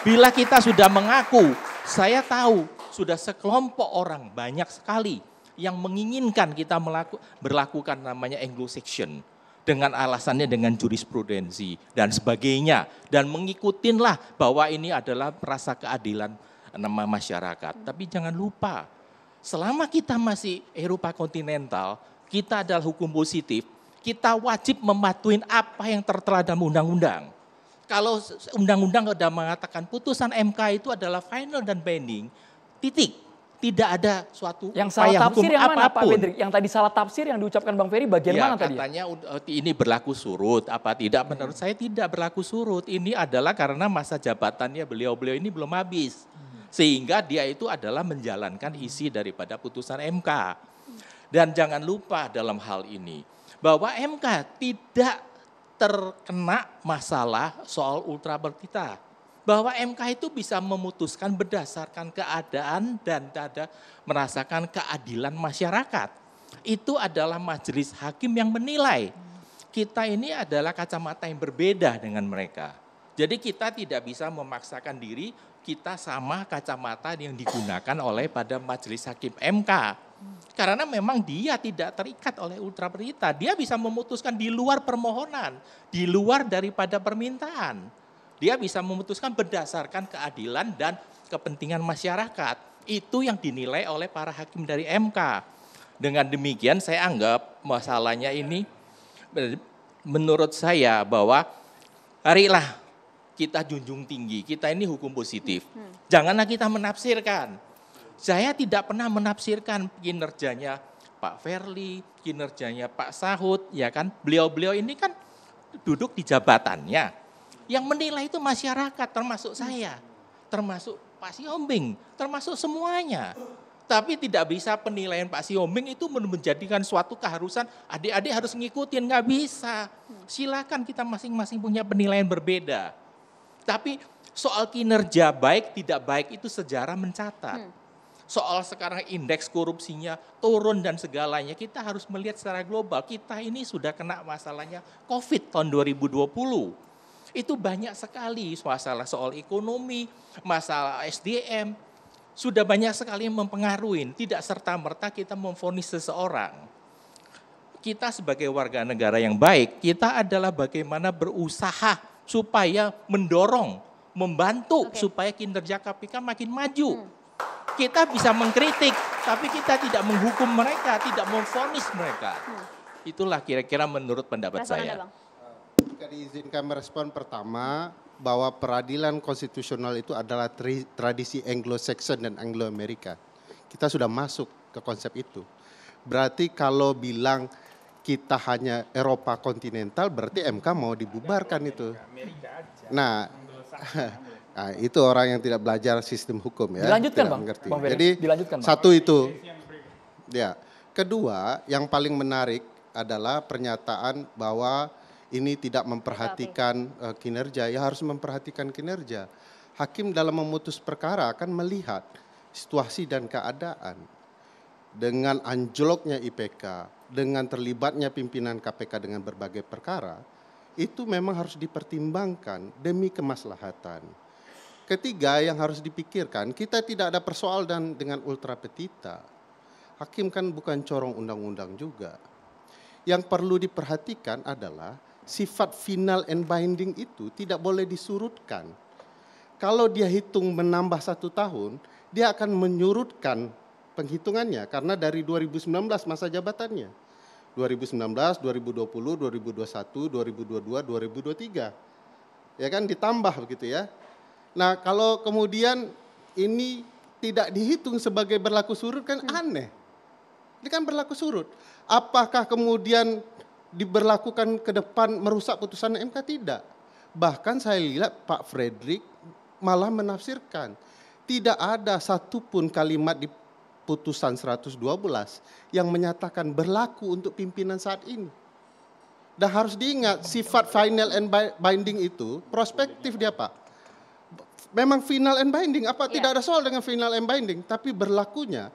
Bila kita sudah mengaku, saya tahu sudah sekelompok orang banyak sekali yang menginginkan kita berlakukan namanya Anglo-Saxon dengan alasannya dengan jurisprudensi dan sebagainya dan mengikutinlah bahwa ini adalah rasa keadilan nama masyarakat. Tapi jangan lupa, selama kita masih Eropa kontinental, kita adalah hukum positif, kita wajib mematuhi apa yang tertera dalam undang-undang. Kalau undang-undang sudah mengatakan putusan MK itu adalah final dan binding, titik. Tidak ada suatu yang salah tafsir yang mana Pak apapun. Fredrik? Yang tadi salah tafsir yang diucapkan Bang Ferry bagian mana tadi? Katanya ini berlaku surut, apa tidak? Menurut saya tidak berlaku surut. Ini adalah karena masa jabatannya beliau-beliau ini belum habis. Sehingga dia itu adalah menjalankan isi daripada putusan MK. Dan jangan lupa dalam hal ini, bahwa MK tidak terkena masalah soal ultra bertita. Bahwa MK itu bisa memutuskan berdasarkan keadaan dan merasakan keadilan masyarakat. Itu adalah majelis hakim yang menilai. Kita ini adalah kacamata yang berbeda dengan mereka. Jadi kita tidak bisa memaksakan diri kita sama kacamata yang digunakan oleh pada majelis hakim MK. Karena memang dia tidak terikat oleh ultra berita. Dia bisa memutuskan di luar permohonan, di luar daripada permintaan. Dia bisa memutuskan berdasarkan keadilan dan kepentingan masyarakat. Itu yang dinilai oleh para hakim dari MK. Dengan demikian saya anggap masalahnya ini, menurut saya bahwa marilah kita junjung tinggi, kita ini hukum positif. Janganlah kita menafsirkan. Saya tidak pernah menafsirkan kinerjanya Pak Firly, kinerjanya Pak Sahut, ya kan? Beliau-beliau ini kan duduk di jabatannya. Yang menilai itu masyarakat, termasuk saya, termasuk Pak Siombing, termasuk semuanya. Tapi tidak bisa penilaian Pak Siombing itu menjadikan suatu keharusan adik-adik harus ngikutin, nggak bisa. Silakan kita masing-masing punya penilaian berbeda. Tapi soal kinerja baik tidak baik itu sejarah mencatat. Soal sekarang indeks korupsinya turun dan segalanya, kita harus melihat secara global. Kita ini sudah kena masalahnya COVID tahun 2020. Itu banyak sekali masalah soal ekonomi, masalah SDM, sudah banyak sekali yang mempengaruhi. Tidak serta-merta kita memvonis seseorang. Kita sebagai warga negara yang baik, kita adalah bagaimana berusaha supaya mendorong, membantu supaya kinerja KPK makin maju. Kita bisa mengkritik, tapi kita tidak menghukum mereka, tidak memvonis mereka. Itulah kira-kira menurut pendapat saya. Jika diizinkan merespon pertama, bahwa peradilan konstitusional itu adalah tradisi Anglo-Saxon dan Anglo-Amerika. Kita sudah masuk ke konsep itu. Berarti kalau bilang kita hanya Eropa kontinental, berarti MK mau dibubarkan itu. Nah, itu orang yang tidak belajar sistem hukum ya. Dilanjutkan tidak Bang. mengerti. Bang Ferry, jadi dilanjutkan, Bang. Satu itu. Ya. Kedua, yang paling menarik adalah pernyataan bahwa ini tidak memperhatikan kinerja, ya harus memperhatikan kinerja. Hakim dalam memutus perkara akan melihat situasi dan keadaan. Dengan anjloknya IPK, dengan terlibatnya pimpinan KPK dengan berbagai perkara, itu memang harus dipertimbangkan demi kemaslahatan. Ketiga yang harus dipikirkan, kita tidak ada persoalan dengan ultra petita. Hakim kan bukan corong undang-undang juga. Yang perlu diperhatikan adalah sifat final and binding itu tidak boleh disurutkan. Kalau dia hitung menambah 1 tahun, dia akan menyurutkan penghitungannya karena dari 2019 masa jabatannya. 2019, 2020, 2021, 2022, 2023. Ya kan ditambah begitu ya. Nah, kalau kemudian ini tidak dihitung sebagai berlaku surut kan aneh. Ini kan berlaku surut. Apakah kemudian diberlakukan ke depan merusak putusan MK? Tidak. Bahkan saya lihat Pak Fredrik malah menafsirkan tidak ada satupun kalimat di putusan 112 yang menyatakan berlaku untuk pimpinan saat ini. Dan harus diingat sifat final and binding itu prospektif dia Pak. Memang final and binding, tidak ada soal dengan final and binding, tapi berlakunya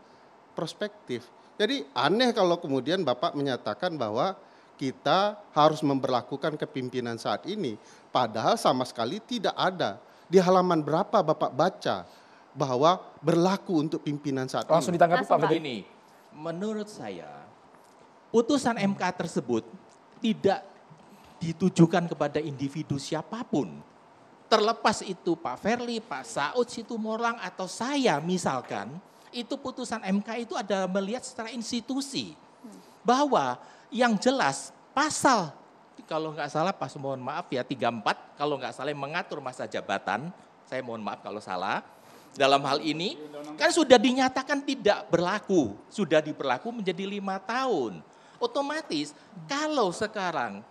prospektif. Jadi aneh kalau kemudian Bapak menyatakan bahwa kita harus memberlakukan kepimpinan saat ini. Padahal sama sekali tidak ada. Di halaman berapa Bapak baca bahwa berlaku untuk pimpinan saat ini? Langsung ditanggapi Pak Fredrik. Ini, menurut saya, putusan MK tersebut tidak ditujukan kepada individu siapapun. terlepas itu Pak Verly, Pak Saud Situmorang atau saya misalkan, itu putusan MK itu ada melihat secara institusi. Bahwa yang jelas pasal, kalau nggak salah pas mohon maaf ya 34, kalau nggak salah mengatur masa jabatan, saya mohon maaf kalau salah. Dalam hal ini kan sudah dinyatakan tidak berlaku, sudah diberlaku menjadi 5 tahun. Otomatis kalau sekarang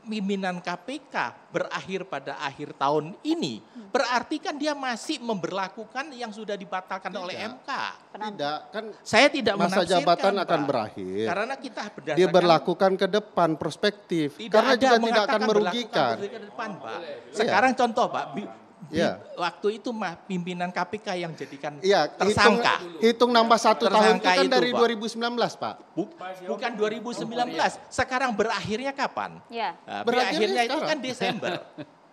pimpinan KPK berakhir pada akhir tahun ini, berarti kan dia masih memberlakukan yang sudah dibatalkan oleh MK. Tidak, kan saya tidak masa menafsirkan, jabatan Pak. akan berakhir. Karena kita berdasarkan Diberlakukan ke depan prospektif. Karena juga tidak akan merugikan. Ke depan, Pak. Sekarang contoh Pak, Iya. waktu itu pimpinan KPK yang jadikan Iya, tersangka. Hitung nambah 1 tahun itu Tersangka kan itu, dari Pak. 2019, Pak. Bukan 2019. Sekarang berakhirnya kapan? Ya. Nah, Berakhirnya berakhirnya itu sekarang. kan Desember.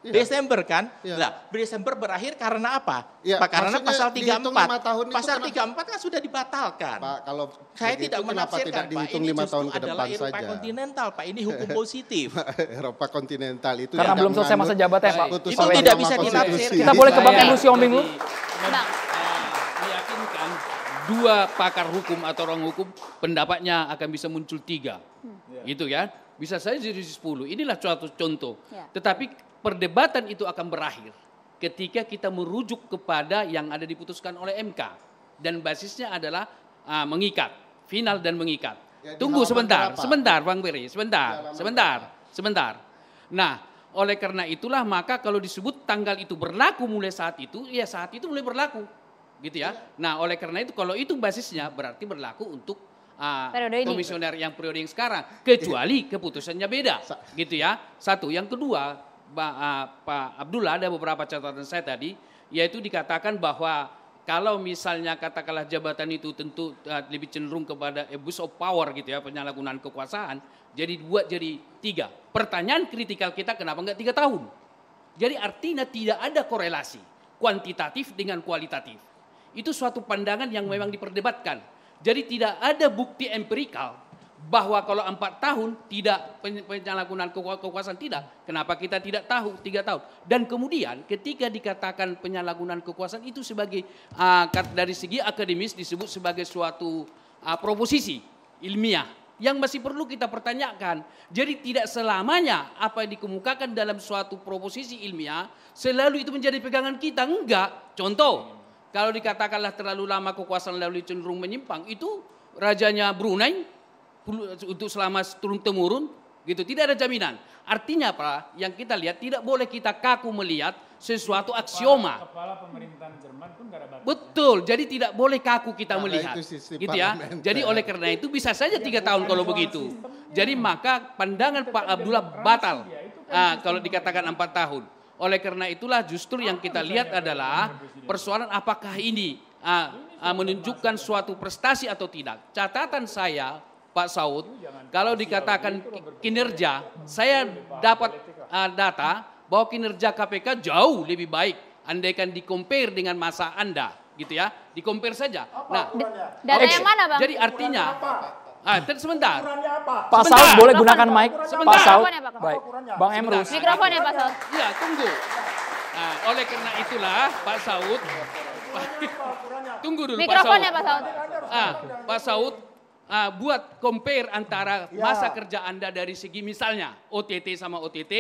Iya. Desember kan? Iya. Nah, Desember berakhir karena apa? Iya, Pak, karena maksudnya pasal dihitung 34. 5 tahun itu Pasal kenapa- 34 kan sudah dibatalkan. Pak, kalau Saya begitu tidak kenapa menafsirkan, tidak Pak. dihitung Ini 5 tahun justru ke adalah depan Eropa saja? kontinental, Pak. Ini hukum positif. Eropa kontinental itu Karena tidak belum selesai masa menganut jabatan, Pak. putusan Itu tidak Mahkamah bisa Konstitusi. ditafsirkan. Kita boleh ke Bang Saya Emrus Siombing dulu. Bang. Meyakinkan 2 pakar hukum atau orang hukum pendapatnya akan bisa muncul 3. Gitu kan? Bisa saja jadi 10. Inilah suatu contoh. Ya. Tetapi perdebatan itu akan berakhir ketika kita merujuk kepada yang ada diputuskan oleh MK. Dan basisnya adalah mengikat. Final dan mengikat. Ya, di Tunggu halaman sebentar, berapa? sebentar Bang Beri, Di sebentar. halaman Nah, oleh karena itulah maka kalau disebut tanggal itu berlaku mulai saat itu, ya saat itu mulai berlaku. Gitu ya. Nah, oleh karena itu kalau itu basisnya berarti berlaku untuk Periode ini. komisioner yang periode yang sekarang, kecuali keputusannya beda. Gitu ya. Satu, yang kedua, Pak Abdullah, ada beberapa catatan saya tadi, yaitu dikatakan bahwa kalau misalnya katakanlah jabatan itu tentu lebih cenderung kepada abuse of power gitu ya, penyalahgunaan kekuasaan, jadi 2 jadi 3. Pertanyaan kritikal kita kenapa enggak 3 tahun? Jadi artinya tidak ada korelasi kuantitatif dengan kualitatif. Itu suatu pandangan yang memang diperdebatkan. Jadi tidak ada bukti empirikal bahwa kalau 4 tahun tidak penyalahgunaan kekuasaan tidak. Kenapa kita tidak tahu 3 tahun? Dan kemudian ketika dikatakan penyalahgunaan kekuasaan itu sebagai dari segi akademis disebut sebagai suatu proposisi ilmiah yang masih perlu kita pertanyakan. Jadi tidak selamanya apa yang dikemukakan dalam suatu proposisi ilmiah selalu itu menjadi pegangan kita. Enggak. Contoh, kalau dikatakanlah terlalu lama kekuasaan lalu cenderung menyimpang, itu rajanya Brunei untuk selama turun-temurun gitu, tidak ada jaminan. Artinya apa? Yang kita lihat tidak boleh kita kaku melihat sesuatu aksioma. Kepala pemerintahan Jerman pun gak ada batas. Betul, jadi tidak boleh kaku kita Karena melihat. itu sistem Gitu ya. parlementer. Jadi oleh karena itu bisa saja 3 tahun kalau begitu. Jadi maka pandangan Pak Abdullah batal kalau dikatakan 4 tahun. Oleh karena itulah justru yang kita lihat adalah persoalan apakah ini menunjukkan suatu prestasi atau tidak. Catatan saya Pak Saud, kalau dikatakan kinerja, saya dapat data bahwa kinerja KPK jauh lebih baik andaikan di-compare dengan masa Anda, gitu ya. Di-compare saja. Nah, Data oke. yang mana, Bang? Jadi artinya, sebentar. Pak Sebentar. Saud boleh gunakan mic. Sebentar. Pak Saud. Mikrofonnya, Pak. Baik. Bang Emrus. Mikrofonnya Pak Saud. Ya, tunggu. Nah, oleh karena itulah Pak Saud, tunggu dulu Mikrofonnya Pak Pak Saud. Pak Saud, buat compare antara masa kerja Anda dari segi misalnya OTT sama OTT,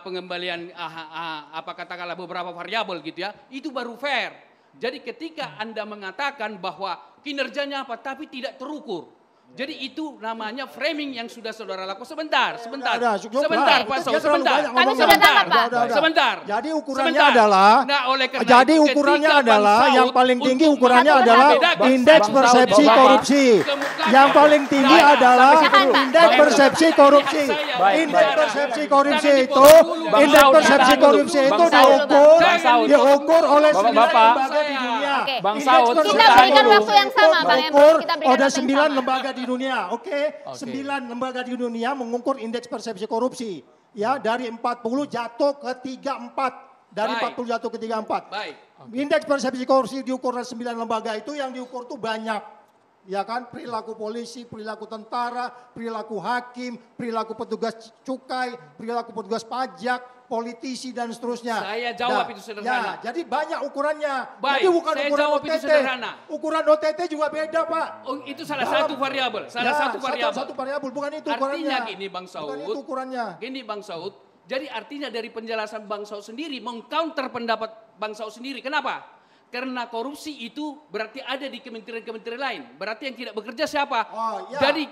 pengembalian apa katakanlah beberapa variabel gitu ya, itu baru fair. Jadi ketika Anda mengatakan bahwa kinerjanya apa tapi tidak terukur. Jadi itu namanya framing yang sudah saudara lakukan. Sebentar. Sebentar, Pak Saud, sebentar. Kami sudah tangkap, Pak. Sebentar. Jadi ukurannya Sebentar. adalah, Nah, oleh karena jadi itu ukurannya ketika Bang adalah Saud yang paling tinggi untuk ukurannya Satu adalah persatu. indeks Bang persepsi Saud, korupsi. Kemukakan. Yang paling tinggi Nah, adalah sampai situ dulu. indeks Bang persepsi korupsi. Baik, Indeks baik. persepsi korupsi Jangan itu, dipotong dulu. Bang indeks Saud, persepsi tahan dulu. korupsi itu Bang Saud, Bang Saud. diukur oleh 9 Bapak-bapak. lembaga di dunia. Oke. Bang Indeks Saud, persepsi Kita tahan berikan dulu. waktu yang sama, Bang Emrus. mengukur Kita berikan ada waktu yang 9 sama. lembaga di dunia, oke? 9 lembaga di dunia mengukur indeks persepsi korupsi. Ya, dari 40 jatuh ke 34. Dari Baik. 40 jatuh ke 34. Baik. Indeks persepsi korupsi diukur oleh 9 lembaga itu yang diukur tuh banyak. Ya kan, perilaku polisi, perilaku tentara, perilaku hakim, perilaku petugas cukai, perilaku petugas pajak, politisi dan seterusnya. Saya jawab itu sederhana. Ya, jadi banyak ukurannya. Baik, jadi bukan saya ukuran jawab OTT. itu sederhana. Ukuran OTT juga beda, Pak. Oh, itu salah satu variabel. Satu variabel, bukan itu ukurannya. Artinya gini Bang Saud. Bukan itu ukurannya. Gini Bang Saud. Jadi artinya dari penjelasan Bang Saud sendiri mengcounter pendapat Bang Saud sendiri. Kenapa? Karena korupsi itu berarti ada di kementerian-kementerian lain. Berarti yang tidak bekerja siapa? Oh, ya. Jadi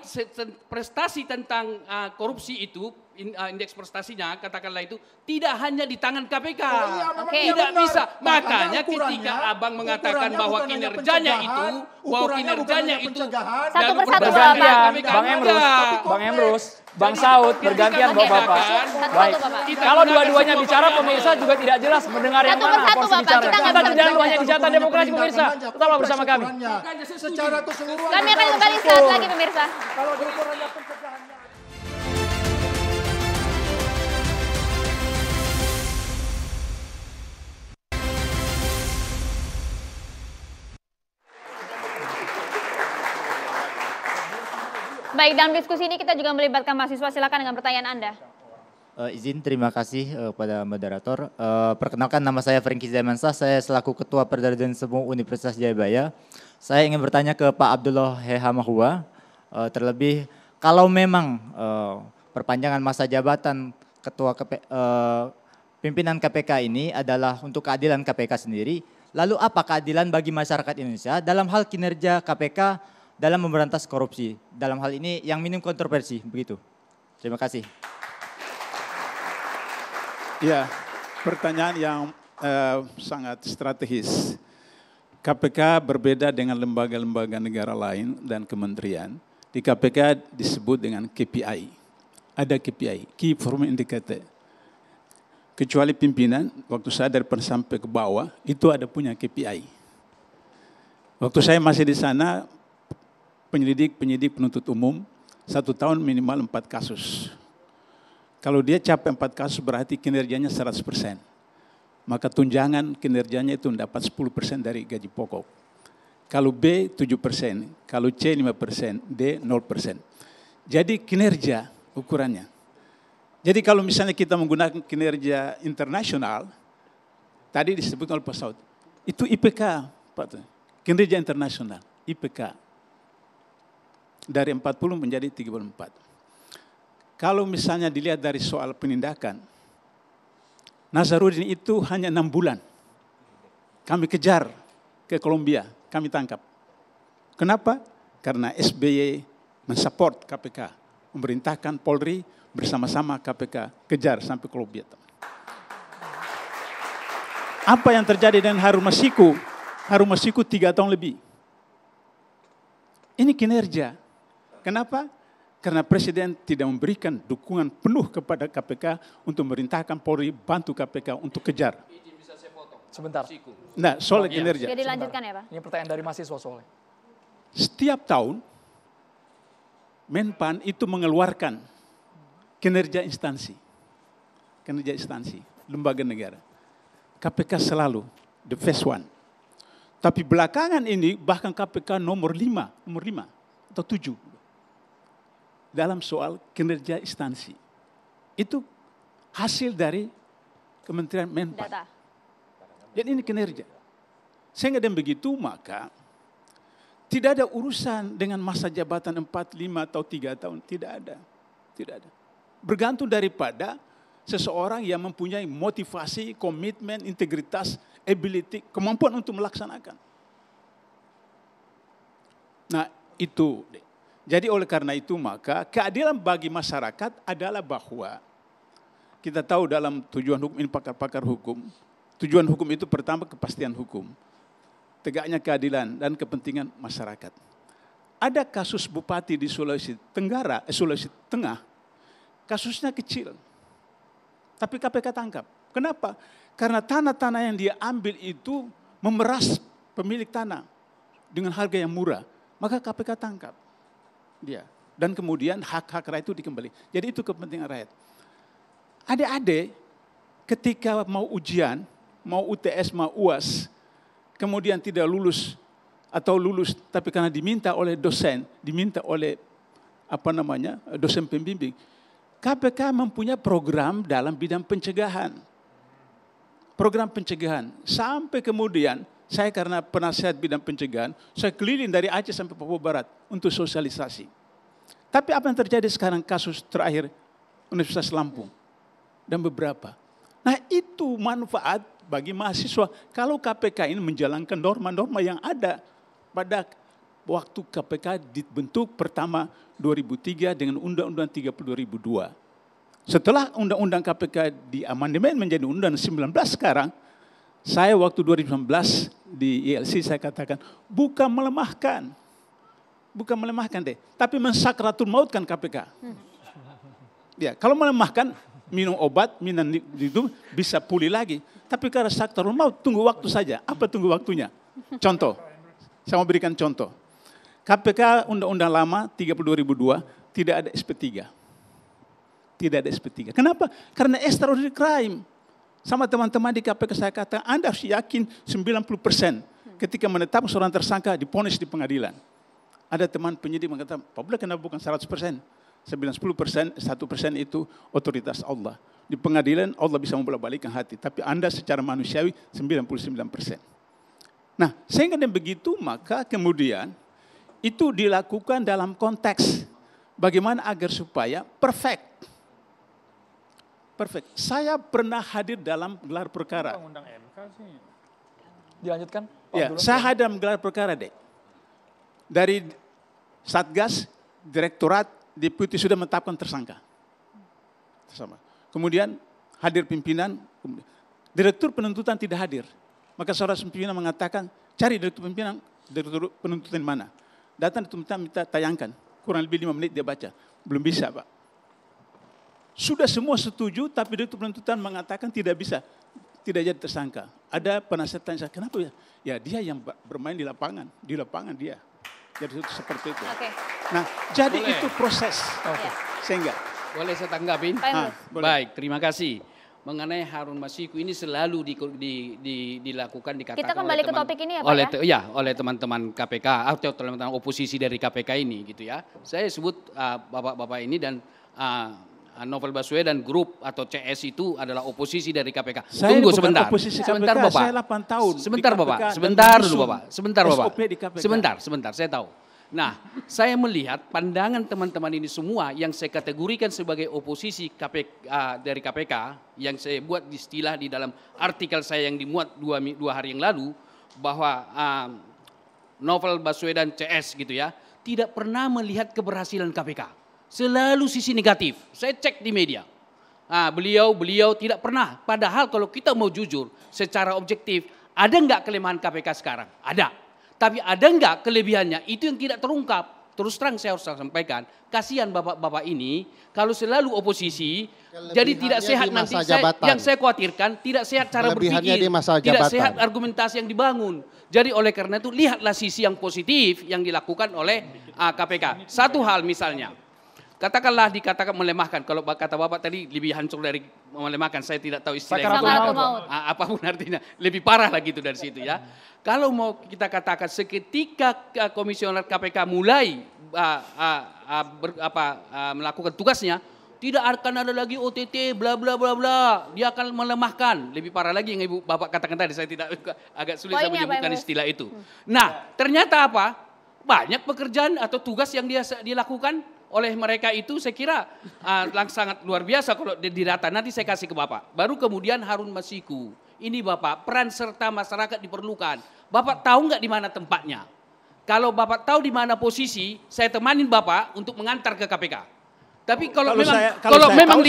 prestasi tentang korupsi itu, indeks prestasinya katakanlah itu tidak hanya di tangan KPK. Oh, iya, tidak benar. bisa. Makanya ukurannya, ketika Abang mengatakan bahwa bukan hanya kinerjanya itu, Satu persatu bergantian, Bapak. Bang Emrus, Bang Saud, bergantian Bapak-Bapak. Baik, kalau dua-duanya bicara pemirsa juga tidak jelas mendengar yang mana porsi bicara. Kita tidak hanya di Jatah Demokrasi pemirsa, tetaplah bersama kami. Secara keseluruhan. Kami akan kembali saat lagi pemirsa. Kalau ukurannya pencegahannya. Baik, dalam diskusi ini kita juga melibatkan mahasiswa. Silakan dengan pertanyaan Anda. Izin terima kasih pada moderator. Perkenalkan nama saya Franky Zaimansah, saya selaku Ketua Perda dan Semu Universitas Jayabaya. Saya ingin bertanya ke Pak Abdullah Hehamahua, terlebih kalau memang perpanjangan masa jabatan pimpinan KPK ini adalah untuk keadilan KPK sendiri, lalu apa keadilan bagi masyarakat Indonesia dalam hal kinerja KPK dalam memberantas korupsi? Dalam hal ini yang minim kontroversi, begitu. Terima kasih. Ya, pertanyaan yang sangat strategis. KPK berbeda dengan lembaga-lembaga negara lain dan kementerian. Di KPK disebut dengan KPI. Ada KPI, Key Performance Indicator. Kecuali pimpinan, waktu saya dari sampai ke bawah, itu ada punya KPI. Waktu saya masih di sana, penyidik penuntut umum, 1 tahun minimal 4 kasus. Kalau dia capai 4 kasus berarti kinerjanya 100%. Maka tunjangan kinerjanya itu mendapat 10% dari gaji pokok. Kalau B 7%, kalau C 5%, D 0%. Jadi kinerja ukurannya. Jadi kalau misalnya kita menggunakan kinerja internasional, tadi disebut oleh Pak Saud, itu IPK, Pak. Kinerja internasional, IPK. Dari 40 menjadi 34. Kalau misalnya dilihat dari soal penindakan, Nazarudin itu hanya 6 bulan. Kami kejar ke Kolombia, kami tangkap. Kenapa? Karena SBY mensupport KPK, memerintahkan Polri bersama-sama KPK kejar sampai Kolombia. Apa yang terjadi dengan Harun Masiku? Harun Masiku 3 tahun lebih. Ini kinerja. Kenapa? Karena Presiden tidak memberikan dukungan penuh kepada KPK untuk memerintahkan Polri bantu KPK untuk kejar. Sebentar. Nah, soal kinerja. Jadi dilanjutkan ya Pak. Ini pertanyaan dari mahasiswa soalnya. Setiap tahun, Menpan itu mengeluarkan kinerja instansi. Kinerja instansi, lembaga negara. KPK selalu, the first one. Tapi belakangan ini bahkan KPK nomor 5 atau 7. Dalam soal kinerja instansi. Itu hasil dari Kementerian Menpan. Data. Dan ini kinerja. Sehingga dengan begitu maka tidak ada urusan dengan masa jabatan 4, 5 atau 3 tahun. Tidak ada. Tidak ada. Bergantung daripada seseorang yang mempunyai motivasi, komitmen, integritas, ability, kemampuan untuk melaksanakan. Nah itu. Jadi oleh karena itu maka keadilan bagi masyarakat adalah bahwa kita tahu dalam tujuan hukum ini pakar-pakar hukum, tujuan hukum itu pertama kepastian hukum, tegaknya keadilan dan kepentingan masyarakat. Ada kasus bupati di Sulawesi Tengah, kasusnya kecil, tapi KPK tangkap. Kenapa? Karena tanah-tanah yang dia ambil itu memeras pemilik tanah dengan harga yang murah, maka KPK tangkap. Dia. Dan kemudian hak-hak rakyat itu dikembali. Jadi itu kepentingan rakyat. Adik-adik ketika mau ujian, mau UTS, mau UAS, kemudian tidak lulus atau lulus, tapi karena diminta oleh dosen, diminta oleh dosen pembimbing, KPK mempunyai program dalam bidang pencegahan. Program pencegahan. Sampai kemudian, saya karena penasihat bidang pencegahan, saya keliling dari Aceh sampai Papua Barat untuk sosialisasi. Tapi apa yang terjadi sekarang kasus terakhir Universitas Lampung dan beberapa. Nah itu manfaat bagi mahasiswa kalau KPK ini menjalankan norma-norma yang ada pada waktu KPK dibentuk pertama 2003 dengan Undang-Undang 30 2002. Setelah Undang-Undang KPK diamandemen menjadi Undang 19 sekarang, saya waktu 2019 di ILC saya katakan bukan melemahkan deh, tapi mensakratul mautkan KPK. Ya, kalau melemahkan minum obat, minum itu bisa pulih lagi. Tapi karena sakratul maut tunggu waktu saja. Apa tunggu waktunya? Contoh, saya mau berikan contoh. KPK Undang-Undang lama 30 2002 tidak ada SP3. Tidak ada SP3. Kenapa? Karena extraordinary crime. Sama teman-teman di KPK saya katakan, Anda harus yakin 90% ketika menetapkan seorang tersangka diponis di pengadilan. Ada teman penyidik mengatakan, Pak Abdullah kenapa bukan 100%? 90%, 1% itu otoritas Allah. Di pengadilan Allah bisa membolak-balikkan hati, tapi Anda secara manusiawi 99%. Nah, sehingga dengan begitu maka kemudian itu dilakukan dalam konteks bagaimana agar supaya perfect. Saya pernah hadir dalam gelar perkara. Undang MK sih. Dilanjutkan. Ya, saya hadir dalam gelar perkara deh. Dari Satgas, Direktorat, Deputi sudah menetapkan tersangka. Kemudian hadir pimpinan, Direktur penuntutan tidak hadir. Maka saudara pimpinan mengatakan, cari Direktur penuntutan mana. Datang penuntutan minta tayangkan, kurang lebih 5 menit dia baca. Belum bisa Pak. Sudah semua setuju, tapi Direktur penuntutan mengatakan tidak bisa. Tidak jadi tersangka. Ada penasihat tanya, kenapa ya? Ya dia yang bermain di lapangan dia. Jadi seperti itu. Okay. Nah, jadi boleh. Itu proses. Okay. Sehingga. Boleh saya tanggapin? Baik, terima kasih. Mengenai Harun Masiku ini selalu dilakukan, dikatakan kita kembali ke topik ini ya Pak oleh teman-teman KPK atau teman-teman oposisi dari KPK ini gitu ya. Saya sebut bapak-bapak ini dan Novel Baswedan grup atau CS itu adalah oposisi dari KPK. Tunggu sebentar. Sebentar Bapak. Saya 8 tahun. Sebentar Bapak. Sebentar, saya tahu. Nah, saya melihat pandangan teman-teman ini semua yang saya kategorikan sebagai oposisi dari KPK, yang saya buat istilah di dalam artikel saya yang dimuat 2 hari yang lalu, bahwa Novel Baswedan CS gitu ya, tidak pernah melihat keberhasilan KPK. Selalu sisi negatif. Saya cek di media. Beliau tidak pernah. Padahal kalau kita mau jujur, secara objektif, ada enggak kelemahan KPK sekarang? Ada. Tapi ada enggak kelebihannya? Itu yang tidak terungkap. Terus terang saya harus sampaikan, kasihan bapak-bapak ini kalau selalu oposisi, jadi tidak sehat nanti. Yang saya khawatirkan tidak sehat cara berpikir, tidak sehat argumentasi yang dibangun. Jadi oleh karena itu lihatlah sisi yang positif yang dilakukan oleh KPK. Satu hal misalnya, katakanlah dikatakan melemahkan. Kalau kata Bapak tadi lebih hancur dari melemahkan, saya tidak tahu istilah apapun artinya. Lebih parah lah gitu dari situ ya. Kalau mau kita katakan seketika komisioner KPK mulai melakukan tugasnya, tidak akan ada lagi OTT bla bla bla bla. Dia akan melemahkan. Lebih parah lagi yang Ibu Bapak katakan tadi, saya tidak agak sulit saya menyebutkan istilah itu. Nah, ternyata apa? Banyak pekerjaan atau tugas yang dia dilakukan oleh mereka itu saya kira sangat luar biasa kalau didata. Nanti saya kasih ke Bapak. Baru kemudian Harun Masiku. Ini Bapak, peran serta masyarakat diperlukan. Bapak tahu nggak di mana tempatnya? Kalau Bapak tahu di mana posisi, saya temanin Bapak untuk mengantar ke KPK. Tapi kalau memang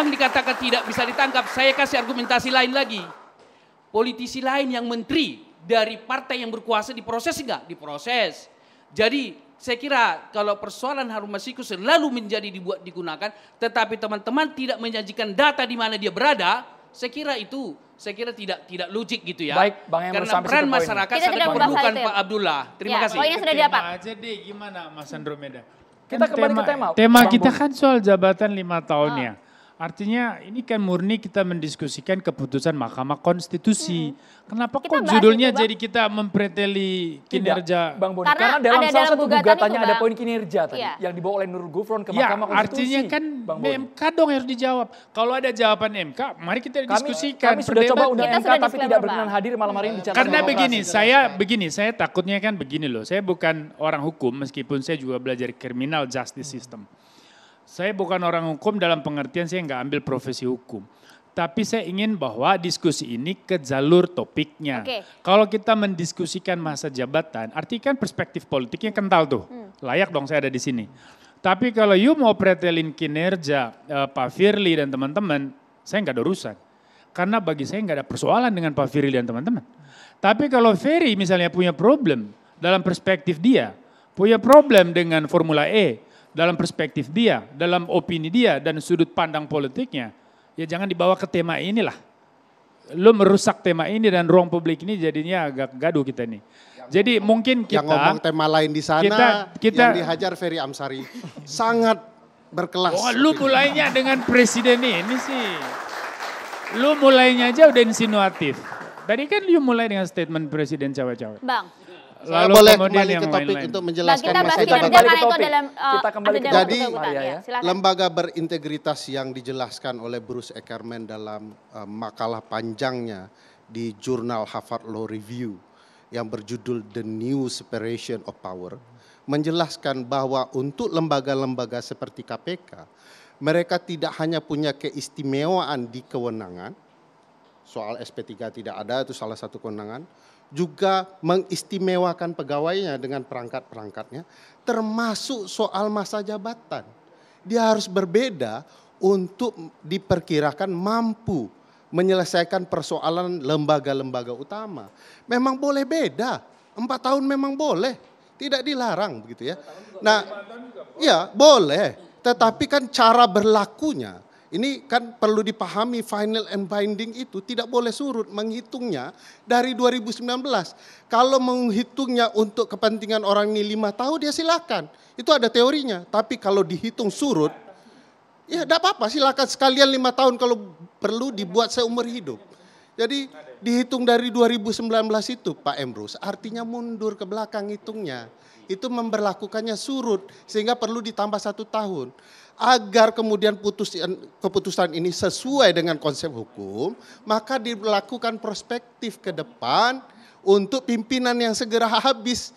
dikatakan tidak bisa ditangkap, saya kasih argumentasi lain lagi. Politisi lain yang menteri dari partai yang berkuasa diproses enggak? Diproses. Jadi saya kira kalau persoalan Harun Masiku selalu digunakan, tetapi teman-teman tidak menyajikan data di mana dia berada, saya kira tidak logik gitu ya. Baik, Bang Emrus, karena peran masyarakat sangat diperlukan Pak Abdullah. Terima kasih. Poinnya sudah dapat. Aja deh, gimana Mas Andromeda? Kita kembali ke tema. Tema kita kan soal jabatan 5 tahun ya. Artinya ini kan murni kita mendiskusikan keputusan Mahkamah Konstitusi. Kenapa Kita kok bahas judulnya itu, Bang. jadi kita mempreteli kinerja? Bang Boni, Karena karena dalam ada salah dalam satu gugatan gugatannya itu, ada Bang. poin kinerja tadi Iya. yang dibawa oleh Nurul Gufron ke Ya, Mahkamah Konstitusi. artinya kan Bang Boni. MK dong harus dijawab. Kalau ada jawaban MK, mari kita diskusikan. Kami sudah coba undang Kita MK sudah tapi disclaimer, tidak berkenan Bang. hadir malam hari ini bicara Karena demokrasi. begini, saya takutnya kan begini loh. Saya bukan orang hukum meskipun saya juga belajar criminal justice system. Saya bukan orang hukum dalam pengertian saya nggak ambil profesi hukum. Tapi saya ingin bahwa diskusi ini ke jalur topiknya. Oke. Kalau kita mendiskusikan masa jabatan, artinya kan perspektif politiknya kental tuh. Layak dong saya ada di sini. Tapi kalau you mau pretelin kinerja Pak Firly dan teman-teman, saya nggak ada urusan. Karena bagi saya nggak ada persoalan dengan Pak Firly dan teman-teman. Tapi kalau Ferry misalnya punya problem dalam perspektif dia, punya problem dengan Formula E, dalam perspektif dia, dalam opini dia dan sudut pandang politiknya, ya jangan dibawa ke tema inilah. Lu merusak tema ini dan ruang publik ini jadinya agak gaduh kita ini. Jadi mungkin kita... Yang ngomong tema lain di sana, kita yang dihajar Ferry Amsari. Sangat berkelas. Oh, lu mulainya dengan presiden ini sih. Lu mulainya aja udah insinuatif. Tadi kan lu mulai dengan statement presiden cawe-cawe. Bang. Saya Lalu boleh kemudian kembali yang ke topik lain-lain. untuk Bang, menjelaskan kita bahas masa Kita kinerja kembali jabatan. ke karena itu topik. dalam Kita kembali ada ke dalam Jadi, gugatan Maria, ya. ya. Silakan. Lembaga berintegritas yang dijelaskan oleh Bruce Ackerman dalam makalah panjangnya di jurnal Harvard Law Review yang berjudul The New Separation of Power menjelaskan bahwa untuk lembaga-lembaga seperti KPK, mereka tidak hanya punya keistimewaan di kewenangan, soal SP3 tidak ada itu salah satu kewenangan, juga mengistimewakan pegawainya dengan perangkat-perangkatnya, termasuk soal masa jabatan. Dia harus berbeda untuk diperkirakan mampu menyelesaikan persoalan lembaga-lembaga utama. Memang boleh beda, 4 tahun memang boleh, tidak dilarang begitu ya. Nah, ya boleh, tetapi kan cara berlakunya, ini kan perlu dipahami final and binding itu tidak boleh surut menghitungnya dari 2019. Kalau menghitungnya untuk kepentingan orang ini 5 tahun ya silakan. Itu ada teorinya. Tapi kalau dihitung surut, ya tidak apa-apa silakan sekalian 5 tahun kalau perlu dibuat seumur hidup. Jadi dihitung dari 2019 itu Pak Emrus artinya mundur ke belakang hitungnya. Itu memberlakukannya surut sehingga perlu ditambah 1 tahun. Agar kemudian keputusan ini sesuai dengan konsep hukum, maka dilakukan prospektif ke depan untuk pimpinan yang segera habis.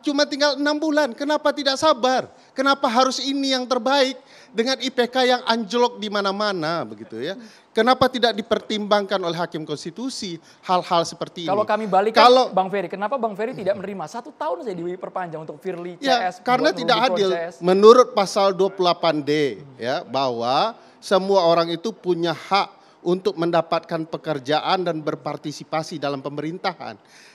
Cuma tinggal 6 bulan, kenapa tidak sabar? Kenapa harus ini yang terbaik dengan IPK yang anjlok di mana-mana begitu ya? Kenapa tidak dipertimbangkan oleh Hakim Konstitusi hal-hal seperti ini? Kalau kami balik Bang Ferry, kenapa Bang Ferry tidak menerima 1 tahun saja diperpanjang untuk Firly Ya, CS? karena buat tidak Nurul adil. Gufron CS? Menurut pasal 28D ya bahwa semua orang itu punya hak untuk mendapatkan pekerjaan dan berpartisipasi dalam pemerintahan.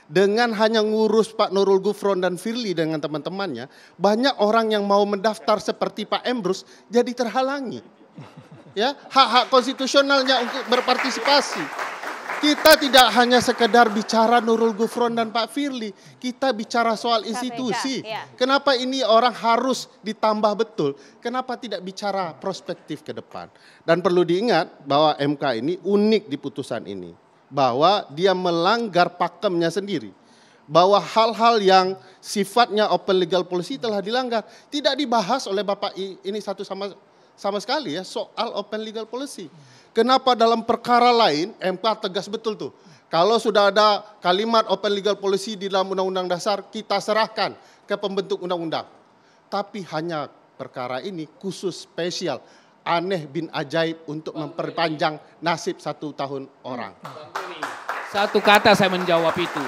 Dengan hanya ngurus Pak Nurul Gufron dan Firly dengan teman-temannya, banyak orang yang mau mendaftar seperti Pak Emrus jadi terhalangi. Ya, hak-hak konstitusionalnya untuk berpartisipasi. Kita tidak hanya sekedar bicara Nurul Gufron dan Pak Firly, kita bicara soal institusi. iya. Kenapa ini orang harus ditambah betul? Kenapa tidak bicara prospektif ke depan? Dan perlu diingat bahwa MK ini unik di putusan ini. Bahwa dia melanggar pakemnya sendiri. Bahwa hal-hal yang sifatnya open legal policy telah dilanggar. Tidak dibahas oleh Bapak ini satu sama sekali ya soal open legal policy. Kenapa dalam perkara lain MK tegas betul tuh. Kalau sudah ada kalimat open legal policy di dalam Undang-Undang Dasar kita serahkan ke pembentuk undang-undang. Tapi hanya perkara ini khusus spesial. Aneh bin ajaib untuk memperpanjang nasib 1 tahun orang. Satu kata saya menjawab itu.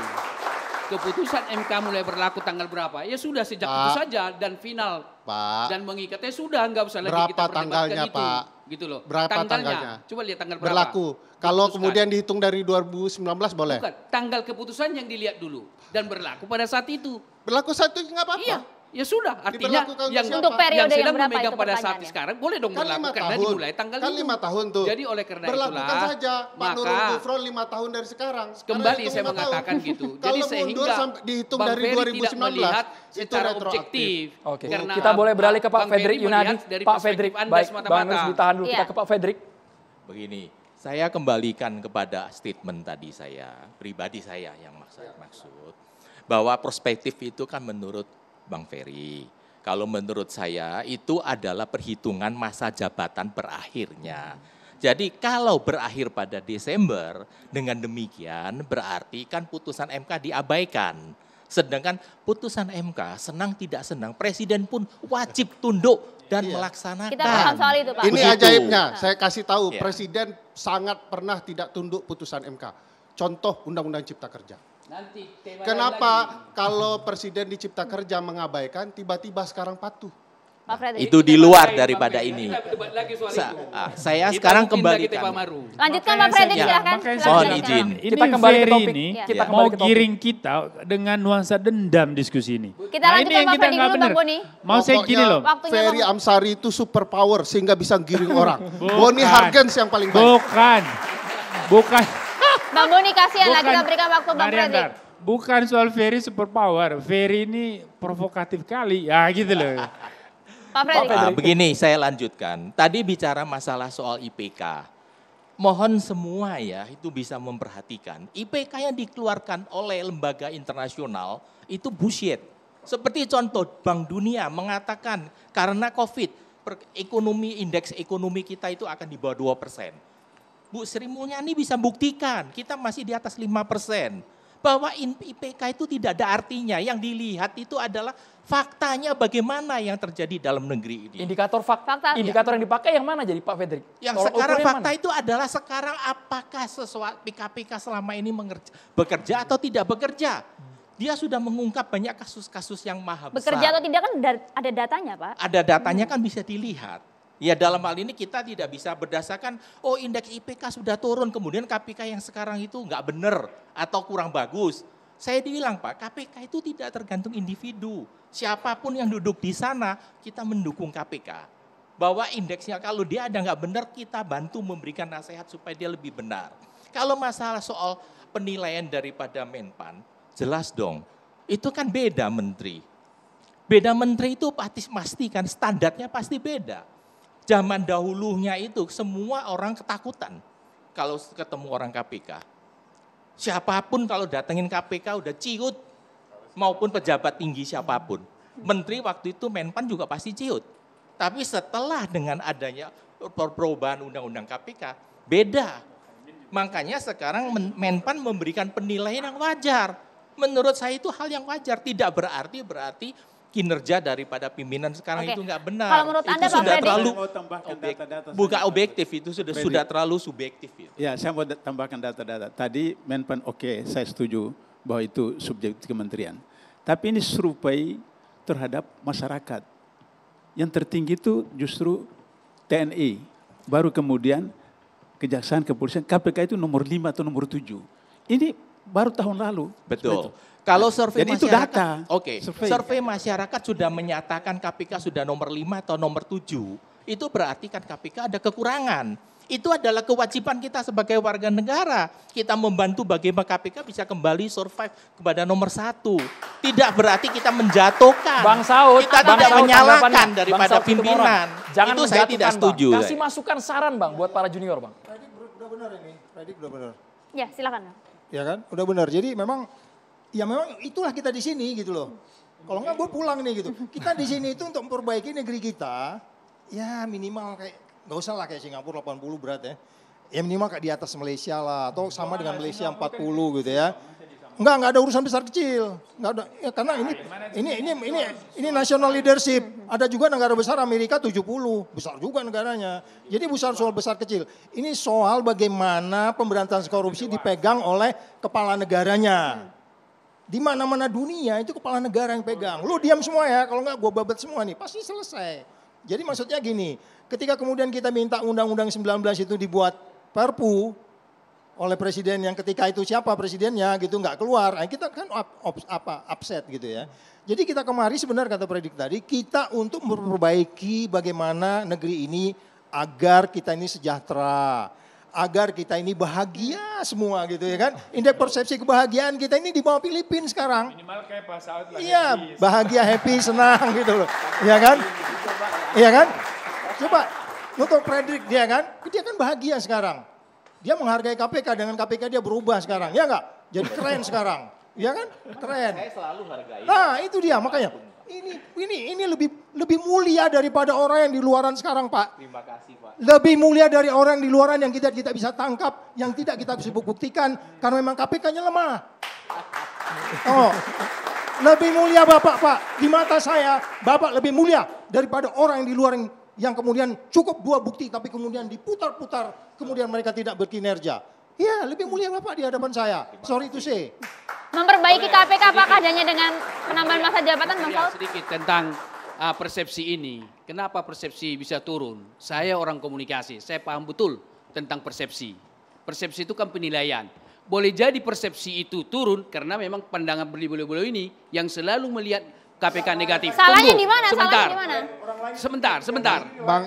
Keputusan MK mulai berlaku tanggal berapa? Ya sudah sejak itu saja dan final. Pak. Dan mengikatnya sudah nggak usah lagi Berapa kita perdebatkan tanggalnya, itu. Pak? Gitu loh. Berapa tanggalnya? Coba lihat tanggal berapa. Berlaku. Kalau Diputuskan. kemudian dihitung dari 2019 boleh? Bukan, tanggal keputusan yang dilihat dulu dan berlaku pada saat itu. Berlaku satu nggak apa-apa. Iya, ya sudah. Artinya Diberlakukan yang, siapa? Untuk periode yang sedang berapa memegang itu pada saat pertanyaannya? sekarang boleh dong Kan berlaku 5 karena tahun. dimulai tanggal Kan itu. 5 tahun tuh. Jadi oleh karena berlakukan itulah saja Pak Nurul Gufron 5 tahun dari sekarang. Kembali Karena saya hitung 5 tahun. mengatakan gitu. Jadi Kalau mundur sehingga sampai dihitung Bang dari Ferry tidak 2019 melihat itu secara retroaktif. objektif. Oke, Karena kita boleh beralih ke Pak Bang Ferry Fedrik Yunadi. melihat dari Pak perspektif Fedrik, Anda baik semata-mata. Bang Nus ditahan dulu, Iya. kita ke Pak Fedrik. begini, saya kembalikan kepada statement tadi pribadi saya yang maksud, bahwa perspektif itu kan menurut Bang Ferry. Kalau menurut saya itu adalah perhitungan masa jabatan berakhirnya. Jadi kalau berakhir pada Desember, dengan demikian berarti kan putusan MK diabaikan. Sedangkan putusan MK senang tidak senang, Presiden pun wajib tunduk dan melaksanakan. Kita paham soal itu, Pak. Ini ajaibnya, saya kasih tahu, Presiden sangat pernah tidak tunduk putusan MK. Contoh Undang-Undang Cipta Kerja. Kenapa kalau Presiden di Cipta Kerja mengabaikan, tiba-tiba sekarang patuh? Pak Fredrik. Itu di luar daripada ini. Saya sekarang kembalikan. Lanjutkan Pak Fredrik, silakan. Mohon izin. Kita kembali ke topik. Kita mau giring kita dengan nuansa dendam diskusi ini. Kita lanjutkan Pak Fredrik dulu, Bang Boni. Mau saya gini loh. Ferry Amsari itu super power sehingga bisa giring orang. Boni Hargens yang paling baik. Bukan. Bang Boni kasihan lah, kita berikan waktu Bang Fredrik. Bukan soal Ferry super power. Ferry ini provokatif kali. Ya gitu loh. Pak Fredrik. Begini, saya lanjutkan. Tadi bicara masalah soal IPK. Mohon semua ya itu bisa memperhatikan. IPK yang dikeluarkan oleh lembaga internasional itu bullshit. Seperti contoh Bank Dunia mengatakan karena COVID, indeks ekonomi kita itu akan di bawah 2%. Bu Sri Mulyani bisa buktikan kita masih di atas 5%. Bahwa IPK itu tidak ada artinya, yang dilihat itu adalah faktanya bagaimana yang terjadi dalam negeri ini. Indikator indikator yang dipakai yang mana jadi Pak Fredrik? Yang sekarang fakta itu adalah sekarang apakah sesuatu KPK selama ini bekerja atau tidak bekerja. Dia sudah mengungkap banyak kasus-kasus yang maha besar. Bekerja atau tidak kan ada datanya, Pak? Ada datanya kan bisa dilihat. Ya dalam hal ini kita tidak bisa berdasarkan, oh indeks IPK sudah turun, kemudian KPK yang sekarang itu nggak benar atau kurang bagus. Saya bilang Pak, KPK itu tidak tergantung individu. Siapapun yang duduk di sana, kita mendukung KPK. Bahwa indeksnya kalau dia ada nggak benar, kita bantu memberikan nasihat supaya dia lebih benar. Kalau masalah soal penilaian daripada Menpan, jelas dong, itu kan beda menteri. Beda menteri itu pasti kan standarnya pasti beda. Zaman dahulunya itu semua orang ketakutan kalau ketemu orang KPK. Siapapun kalau datengin KPK udah ciut, maupun pejabat tinggi siapapun. Menteri waktu itu Menpan juga pasti ciut. Tapi setelah dengan adanya perubahan undang-undang KPK, beda. Makanya sekarang Menpan memberikan penilaian yang wajar. Menurut saya itu hal yang wajar, tidak berarti kinerja daripada pimpinan sekarang itu nggak benar. Kalau menurut Anda, itu sudah terlalu bukan objektif, itu sudah terlalu subjektif. Ya, saya mau tambahkan data-data. Tadi Menpan saya setuju bahwa itu subjektif kementerian. Tapi ini survei terhadap masyarakat. Yang tertinggi itu justru TNI, baru kemudian Kejaksaan, Kepolisian, KPK itu nomor 5 atau nomor 7. Ini baru tahun lalu. Betul. Kalau survei jadi masyarakat, itu data. Survei masyarakat sudah menyatakan KPK sudah nomor 5 atau nomor 7. Itu berarti kan KPK ada kekurangan. Itu adalah kewajiban kita sebagai warga negara. Kita membantu bagaimana KPK bisa kembali survive kepada nomor 1. Tidak berarti kita menjatuhkan. Bang Saud, kita tidak menyalahkan daripada pimpinan. Jangan itu saya tidak setuju. Kasih masukan saran Bang buat para junior Bang. Udah benar ini, Radik udah benar. Ya silakan. Ya kan, udah benar. Jadi memang itulah kita di sini gitu loh. Kalau enggak gue pulang nih gitu. Kita di sini itu untuk memperbaiki negeri kita, ya minimal kayak, nggak usah lah kayak Singapura 80 berat ya. Ya minimal kayak di atas Malaysia lah, atau sama dengan Malaysia 40 gitu ya. Enggak ada urusan besar kecil. Enggak ada, ya karena ini national leadership. Ada juga negara besar Amerika 70, besar juga negaranya. Jadi bukan soal besar kecil. Ini soal bagaimana pemberantasan korupsi dipegang oleh kepala negaranya. Di mana-mana dunia itu kepala negara yang pegang. Lu diam semua ya, kalau enggak gue babat semua nih, pasti selesai. Jadi maksudnya gini, ketika kemudian kita minta Undang-Undang 19 itu dibuat Perpu oleh presiden yang ketika itu siapa presidennya gitu nggak keluar, nah, kita kan upset gitu ya. Jadi kita kemari sebenarnya kata Predik tadi, kita untuk memperbaiki bagaimana negeri ini agar kita ini sejahtera. Agar kita ini bahagia semua gitu ya kan. Indeks persepsi kebahagiaan kita ini di bawah Filipina sekarang. Minimal kayak Pak Saud lah. Iya, bahagia, happy, senang gitu loh. Iya kan? Iya kan? Coba Untuk Fredrik dia kan bahagia sekarang. Dia menghargai KPK, dengan KPK dia berubah sekarang, ya enggak? Jadi keren sekarang, ya kan? Keren. Saya selalu hargai. Nah itu dia, makanya ini lebih mulia daripada orang yang di luaran sekarang, Pak. Terima kasih, Pak. Lebih mulia dari orang di luaran yang kita bisa tangkap, yang tidak kita bisa buktikan, karena memang KPK-nya lemah. Oh, lebih mulia Bapak, Pak. Di mata saya, Bapak lebih mulia daripada orang yang di luar yang kemudian cukup 2 bukti, tapi kemudian diputar-putar, kemudian mereka tidak berkinerja. Ya, lebih mulia Bapak di hadapan saya. Sorry to say. Memperbaiki KPK apakah hanya dengan penambahan masa jabatan, Bang Saud? Sedikit tentang persepsi ini. Kenapa persepsi bisa turun? Saya orang komunikasi, saya paham betul tentang persepsi. Persepsi itu kan penilaian. Boleh jadi persepsi itu turun karena memang pandangan beliau-beliau ini yang selalu melihat KPK negatif. Salahnya di mana? Sebentar. Salahnya di mana? Sebentar.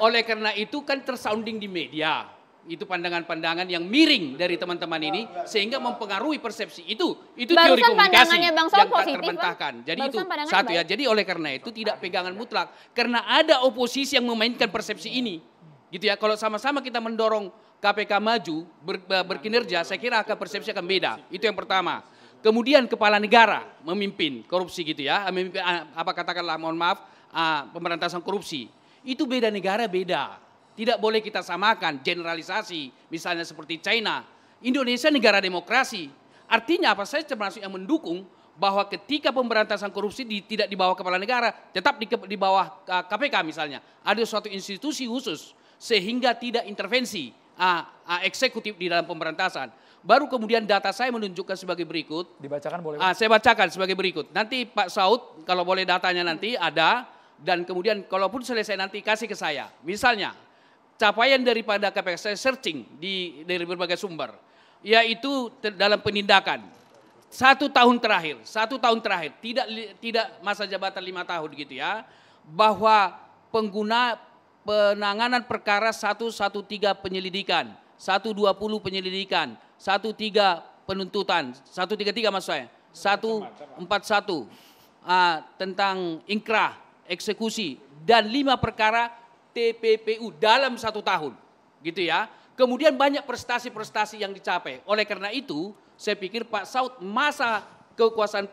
Oleh karena itu kan tersounding di media. Itu pandangan-pandangan yang miring dari teman-teman ini sehingga mempengaruhi persepsi itu. Itu teori komunikasi yang tak terbantahkan. Jadi itu satu ya. Jadi oleh karena itu tidak pegangan mutlak karena ada oposisi yang memainkan persepsi ini. Gitu ya. Kalau sama-sama kita mendorong KPK maju berkinerja, saya kira akan persepsi akan beda. Itu yang pertama. Kemudian kepala negara memimpin korupsi gitu ya, memimpin katakanlah mohon maaf pemberantasan korupsi. Itu beda negara beda. Tidak boleh kita samakan generalisasi misalnya seperti China. Indonesia negara demokrasi. Artinya apa? Saya termasuk yang mendukung bahwa ketika pemberantasan korupsi tidak di bawah kepala negara, tetap di bawah KPK misalnya. Ada suatu institusi khusus sehingga tidak intervensi eksekutif di dalam pemberantasan. Baru kemudian data saya menunjukkan sebagai berikut. Dibacakan boleh? Saya bacakan sebagai berikut. Nanti Pak Saud kalau boleh datanya nanti ada. Dan kemudian kalaupun selesai nanti kasih ke saya. Misalnya capaian daripada KPK saya searching dari berbagai sumber. Yaitu dalam penindakan. 1 tahun terakhir tidak masa jabatan 5 tahun gitu ya. Bahwa penanganan perkara 113 penyelidikan. 120 penyelidikan, 13 penuntutan, 133 maksud saya, 141 tentang ingkrah, eksekusi, dan 5 perkara TPPU dalam 1 tahun, gitu ya. Kemudian banyak prestasi-prestasi yang dicapai. Oleh karena itu, saya pikir Pak Saud masa kekuasaan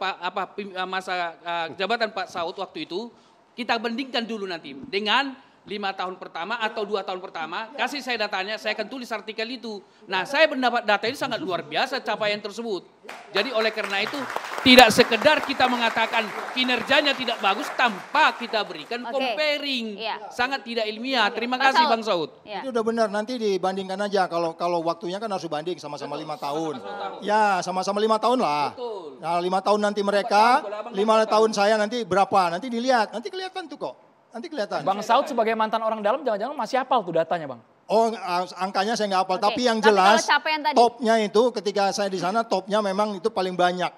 jabatan Pak Saud waktu itu kita bandingkan dulu nanti dengan 5 tahun pertama atau 2 tahun pertama, kasih saya datanya, saya akan tulis artikel itu. Nah, saya mendapat data ini sangat luar biasa capaian tersebut. Jadi oleh karena itu, tidak sekedar kita mengatakan kinerjanya tidak bagus tanpa kita berikan comparing. Sangat tidak ilmiah. Terima kasih Bang Saud. Itu udah benar, nanti dibandingkan aja. Kalau waktunya kan harus banding sama-sama 5 tahun. Ya, sama-sama 5 tahun lah. Nah, 5 tahun nanti mereka, 5 tahun saya nanti berapa, nanti dilihat. Nanti kelihatan tuh kok. Nanti kelihatan. Bang Saud sebagai mantan orang dalam jangan-jangan masih hafal tuh datanya, Bang? Oh, angkanya saya nggak hafal. Tapi yang jelas topnya itu ketika saya di sana topnya memang itu paling banyak.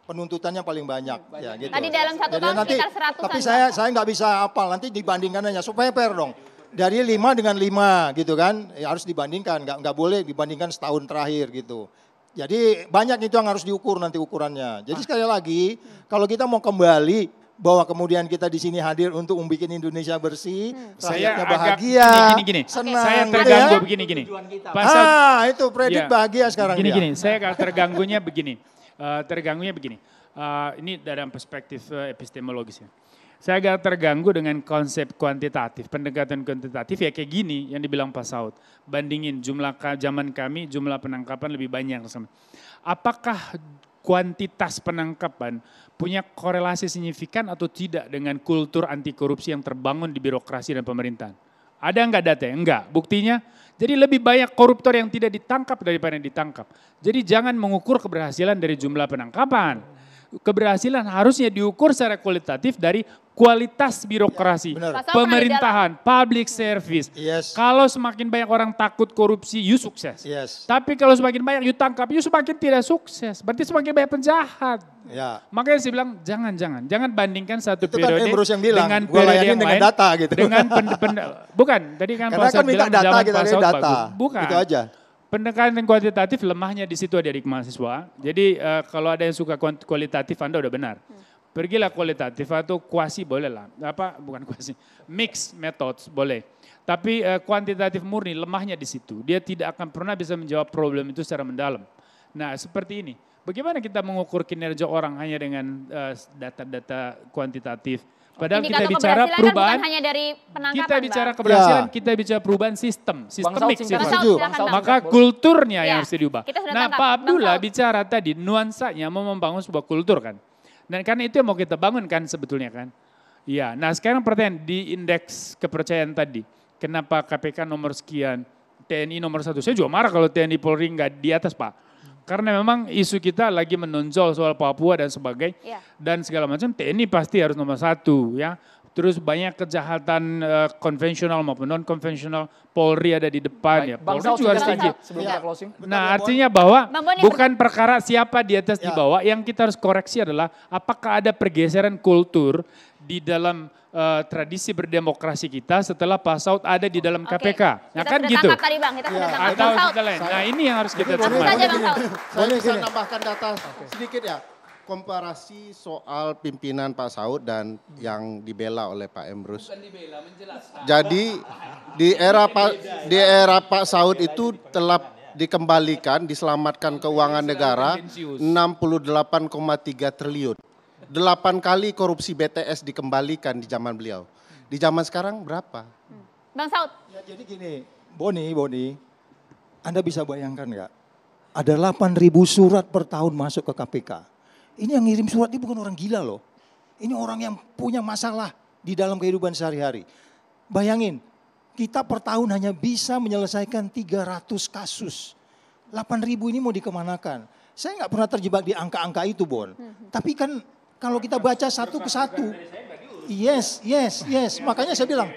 Penuntutannya paling banyak. Ya, gitu. Tadi dalam 1 tahun nanti, sekitar 100-an. Tapi saya nggak bisa hafal. Nanti dibandingkan aja supaya fair dong. Dari 5 dengan 5 gitu kan. Ya, harus dibandingkan. Nggak boleh dibandingkan setahun terakhir gitu. Jadi banyak itu yang harus diukur nanti ukurannya. Jadi sekali lagi kalau kita mau kembali bahwa kemudian kita di sini hadir untuk membuat Indonesia bersih, rakyatnya bahagia, senang. Saya terganggu begini. Itu Fredrik bahagia sekarang. Gini, saya terganggunya begini. Ini dalam perspektif epistemologis ya. Saya agak terganggu dengan konsep kuantitatif, pendekatan kuantitatif ya kayak gini yang dibilang Pak Saud. Bandingin jumlah zaman kami, jumlah penangkapan lebih banyak. Apakah kuantitas penangkapan punya korelasi signifikan atau tidak dengan kultur anti korupsi yang terbangun di birokrasi dan pemerintahan? Ada enggak data? Enggak. Buktinya, jadi lebih banyak koruptor yang tidak ditangkap daripada yang ditangkap. Jadi jangan mengukur keberhasilan dari jumlah penangkapan. Keberhasilan harusnya diukur secara kualitatif dari kualitas birokrasi, pemerintahan, public service. Kalau semakin banyak orang takut korupsi, you sukses. Tapi kalau semakin banyak you tangkap, you semakin tidak sukses. Berarti semakin banyak penjahat. Makanya saya bilang jangan bandingkan satu periode dengan periode yang lain. Data, gitu. Dengan bukan, tadi kan Pak Saud bilang data, zaman kita Pak Saud data. bagus. Bukan. Itu aja. Pendekatan kuantitatif lemahnya di situ adik mahasiswa. Jadi kalau ada yang suka kualitatif Anda udah benar. Pergilah kualitatif atau kuasi boleh lah. Bukan kuasi, mix methods boleh. Tapi kuantitatif murni lemahnya di situ. Dia tidak akan pernah bisa menjawab problem itu secara mendalam. Nah seperti ini. Bagaimana kita mengukur kinerja orang hanya dengan data-data kuantitatif? Padahal kita bicara perubahan, kan hanya dari penangkapan, kita bicara keberhasilan, kita bicara perubahan sistemik. Maka kulturnya yang harus diubah. Nah Pak Abdullah bicara tadi nuansanya mau membangun sebuah kultur kan. Dan karena itu yang mau kita bangun kan sebetulnya kan. Iya, nah sekarang pertanyaan di indeks kepercayaan tadi. Kenapa KPK nomor sekian, TNI nomor 1? Saya juga marah kalau TNI Polri nggak di atas Pak. Karena memang isu kita lagi menonjol soal Papua dan sebagainya. Dan segala macam TNI pasti harus nomor 1 ya. Terus banyak kejahatan konvensional maupun non-konvensional, Polri ada di depan ya. Polri juga harus tinggi. Nah artinya bahwa bukan perkara siapa di atas di bawah, yang kita harus koreksi adalah apakah ada pergeseran kultur di dalam tradisi berdemokrasi kita setelah Pak Saud ada di dalam KPK. Nah kan gitu. Tadi, Bang. Kita sudah tangkap. Atau lain. Nah ini yang harus kita cermati. Saya bisa nambahkan data sedikit ya. Komparasi soal pimpinan Pak Saud dan yang dibela oleh Pak Emrus. Bukan dibela, menjelaskan. Jadi di era Pak Saud itu telah dikembalikan, diselamatkan keuangan negara 68,3 triliun. 8 kali korupsi BTS dikembalikan di zaman beliau. Di zaman sekarang berapa? Bang Saud. Ya, jadi gini, Boni, Anda bisa bayangkan nggak? Ada 8.000 surat per tahun masuk ke KPK. Ini yang ngirim surat ini bukan orang gila loh. Ini orang yang punya masalah di dalam kehidupan sehari-hari. Bayangin, kita per tahun hanya bisa menyelesaikan 300 kasus. 8.000 ini mau dikemanakan? Saya nggak pernah terjebak di angka-angka itu, Bon. Tapi kan kalau kita baca satu ke satu, yes. Makanya saya bilang.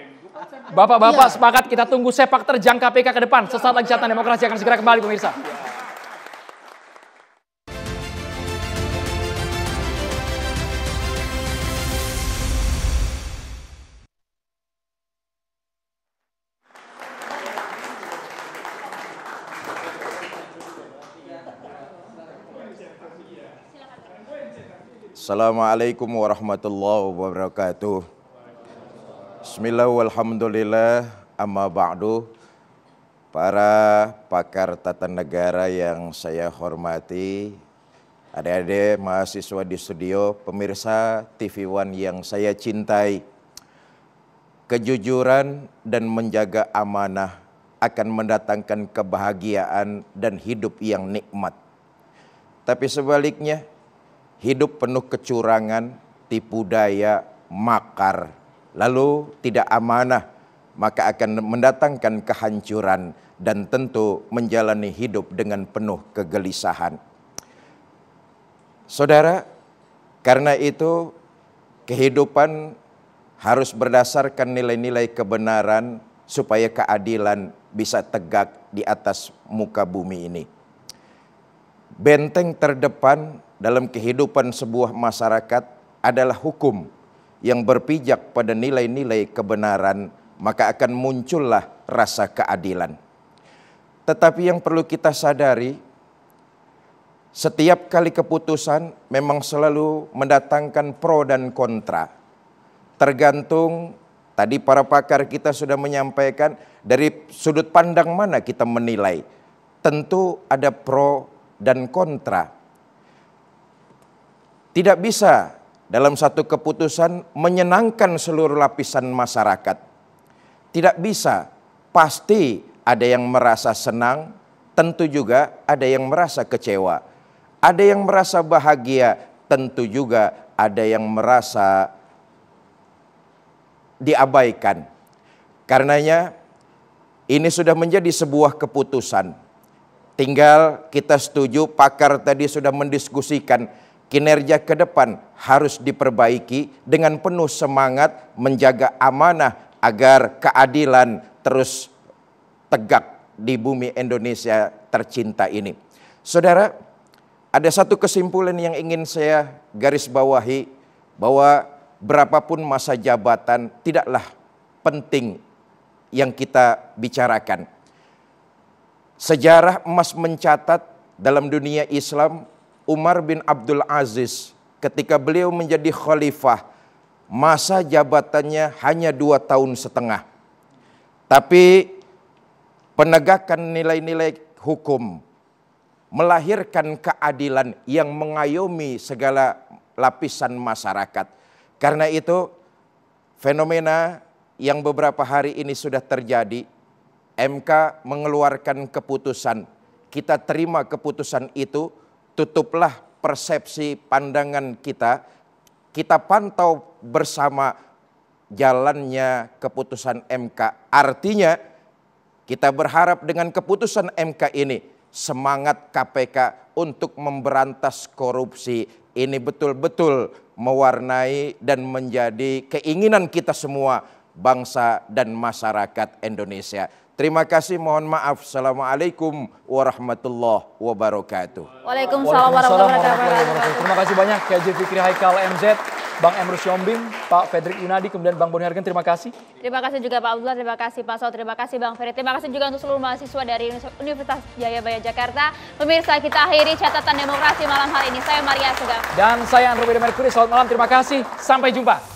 Bapak-bapak sepakat kita tunggu sepak terjang KPK ke depan. Sesaat lagi Catatan Demokrasi akan segera kembali pemirsa. Assalamualaikum warahmatullahi wabarakatuh. Bismillah walhamdulillah amma ba'du. Para pakar tata negara yang saya hormati, adik-adik mahasiswa di studio, pemirsa TV One yang saya cintai. Kejujuran dan menjaga amanah akan mendatangkan kebahagiaan dan hidup yang nikmat. Tapi sebaliknya, hidup penuh kecurangan, tipu daya, makar, lalu tidak amanah, maka akan mendatangkan kehancuran dan tentu menjalani hidup dengan penuh kegelisahan. Saudara, karena itu kehidupan harus berdasarkan nilai-nilai kebenaran supaya keadilan bisa tegak di atas muka bumi ini. Benteng terdepan dalam kehidupan sebuah masyarakat adalah hukum yang berpijak pada nilai-nilai kebenaran, maka akan muncullah rasa keadilan. Tetapi yang perlu kita sadari, setiap kali keputusan memang selalu mendatangkan pro dan kontra. Tergantung, tadi para pakar kita sudah menyampaikan, dari sudut pandang mana kita menilai. Tentu ada pro dan kontra. Tidak bisa dalam satu keputusan menyenangkan seluruh lapisan masyarakat. Tidak bisa, pasti ada yang merasa senang, tentu juga ada yang merasa kecewa. Ada yang merasa bahagia, tentu juga ada yang merasa diabaikan. Karenanya ini sudah menjadi sebuah keputusan. Tinggal kita setuju, pakar tadi sudah mendiskusikan, kinerja ke depan harus diperbaiki dengan penuh semangat menjaga amanah agar keadilan terus tegak di bumi Indonesia tercinta ini. Saudara, ada satu kesimpulan yang ingin saya garis bawahi, bahwa berapapun masa jabatan tidaklah penting yang kita bicarakan. Sejarah emas mencatat dalam dunia Islam, Umar bin Abdul Aziz ketika beliau menjadi khalifah, masa jabatannya hanya 2 tahun setengah. Tapi penegakan nilai-nilai hukum, melahirkan keadilan yang mengayomi segala lapisan masyarakat. Karena itu fenomena yang beberapa hari ini sudah terjadi, MK mengeluarkan keputusan, kita terima keputusan itu, tutuplah persepsi pandangan kita pantau bersama jalannya keputusan MK. Artinya kita berharap dengan keputusan MK ini semangat KPK untuk memberantas korupsi ini betul-betul mewarnai dan menjadi keinginan kita semua, bangsa dan masyarakat Indonesia. Terima kasih, mohon maaf. Assalamualaikum warahmatullahi wabarakatuh. Waalaikumsalam warahmatullahi wabarakatuh. Terima kasih banyak KJ Fikri Haikal MZ, Bang Emrus Yombing, Pak Fredrik Yunadi, kemudian Bang Boni Hargen. Terima kasih. Terima kasih juga Pak Abdullah, terima kasih Pak Saud, terima kasih Bang Ferry. Terima kasih juga untuk seluruh mahasiswa dari Universitas Jayabaya Jakarta. Pemirsa, kita akhiri catatan demokrasi malam hari ini. Saya Maria Segaf. Dan saya Andro Beda Merkuri. Selamat malam, terima kasih. Sampai jumpa.